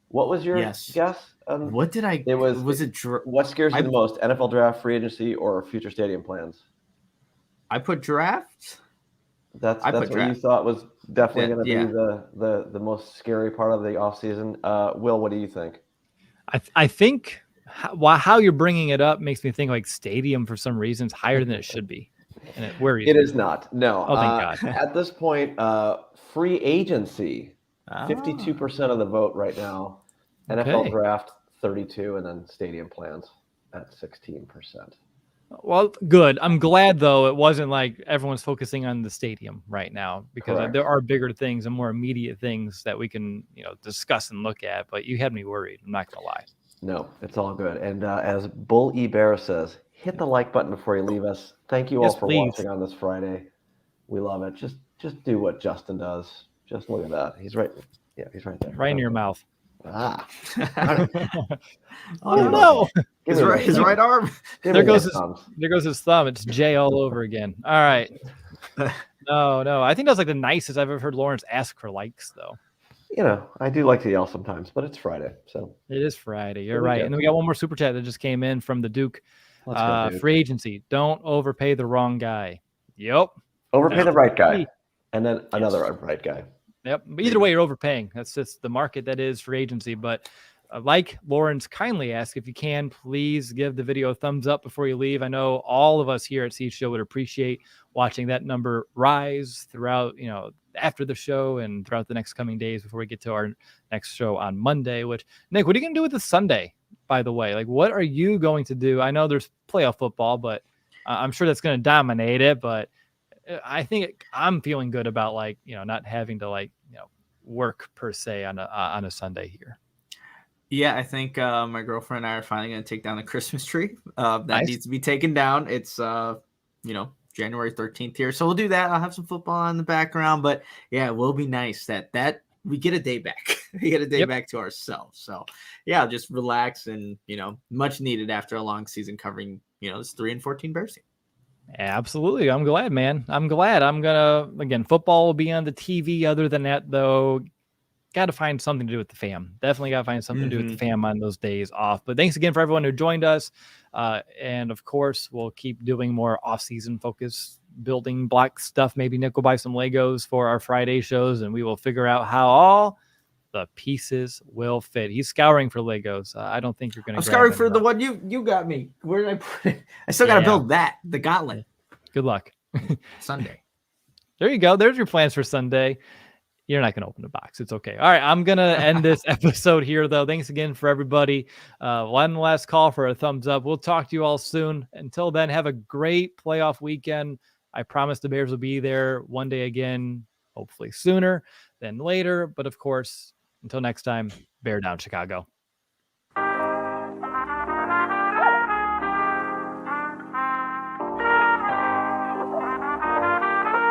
C: What was your guess?
B: What did I?
C: What scares you the most, NFL draft, free agency, or future stadium plans?
B: I put draft.
C: That's what you thought was definitely going to be the most scary part of the offseason. Will, what do you think?
A: I think how you're bringing it up makes me think like stadium for some reasons higher than it should be. And it
C: is not. No.
A: Oh, thank God.
C: At this point, free agency, 52% of the vote right now. NFL draft, 32%, and then stadium plans at 16%.
A: Well, good. I'm glad, though, it wasn't like everyone's focusing on the stadium right now, because there are bigger things and more immediate things that we can, discuss and look at. But you had me worried. I'm not going to lie.
C: No, it's all good. And as Bull E. Bear says, hit the like button before you leave us. Thank you all for watching on this Friday. We love it. Just do what Justin does. Just look at that. He's right. Yeah, he's right there.
A: Right in your mouth.
C: Ah.
A: Oh no!
B: His right arm.
A: There goes his thumb. It's J all over again. All right. No. I think that's like the nicest I've ever heard Lawrence ask for likes, though.
C: I do like to yell sometimes, but it's Friday, so
A: it is Friday. You're right. And then we got one more super chat that just came in from the Duke.
C: Let's go, Duke.
A: Free agency. Don't overpay the wrong guy. Yep.
C: Overpay the right guy, and then another right guy.
A: Yep. But either way, you're overpaying. That's just the market that is free agency. But like Lawrence kindly asked, if you can, please give the video a thumbs up before you leave. I know all of us here at CHGO would appreciate watching that number rise throughout, after the show and throughout the next coming days before we get to our next show on Monday. Which, Nick, what are you going to do with this Sunday, by the way? Like, what are you going to do? I know there's playoff football, but I'm sure that's going to dominate it. But I think I'm feeling good about not having to work per se on a Sunday here.
B: Yeah, I think my girlfriend and I are finally going to take down the Christmas tree. That
A: Nice.
B: needs to be taken down. It's January 13th here, so we'll do that. I'll have some football in the background, but yeah, it will be nice that we get a day back. We get a day back to ourselves. So yeah, just relax and much needed after a long season covering this 3-14 Bears team.
A: Absolutely. I'm glad, man. I'm glad. Again, football will be on the TV. Other than that, though, got to find something to do with the fam. Definitely got to find something to do with the fam on those days off. But thanks again for everyone who joined us. And of course, we'll keep doing more off-season focus, building block stuff. Maybe Nick will buy some Legos for our Friday shows, and we will figure out how all the pieces will fit. He's scouring for Legos. I don't think you're going to.
B: I'm scouring for the one you got me. Where did I put it? I still got to build the gauntlet.
A: Good luck.
B: Sunday.
A: There you go. There's your plans for Sunday. You're not going to open the box. It's okay. All right. I'm going to end this episode here, though. Thanks again for everybody. One last call for a thumbs up. We'll talk to you all soon. Until then, have a great playoff weekend. I promise the Bears will be there one day again, hopefully sooner than later. But of course, until next time, Bear down, Chicago.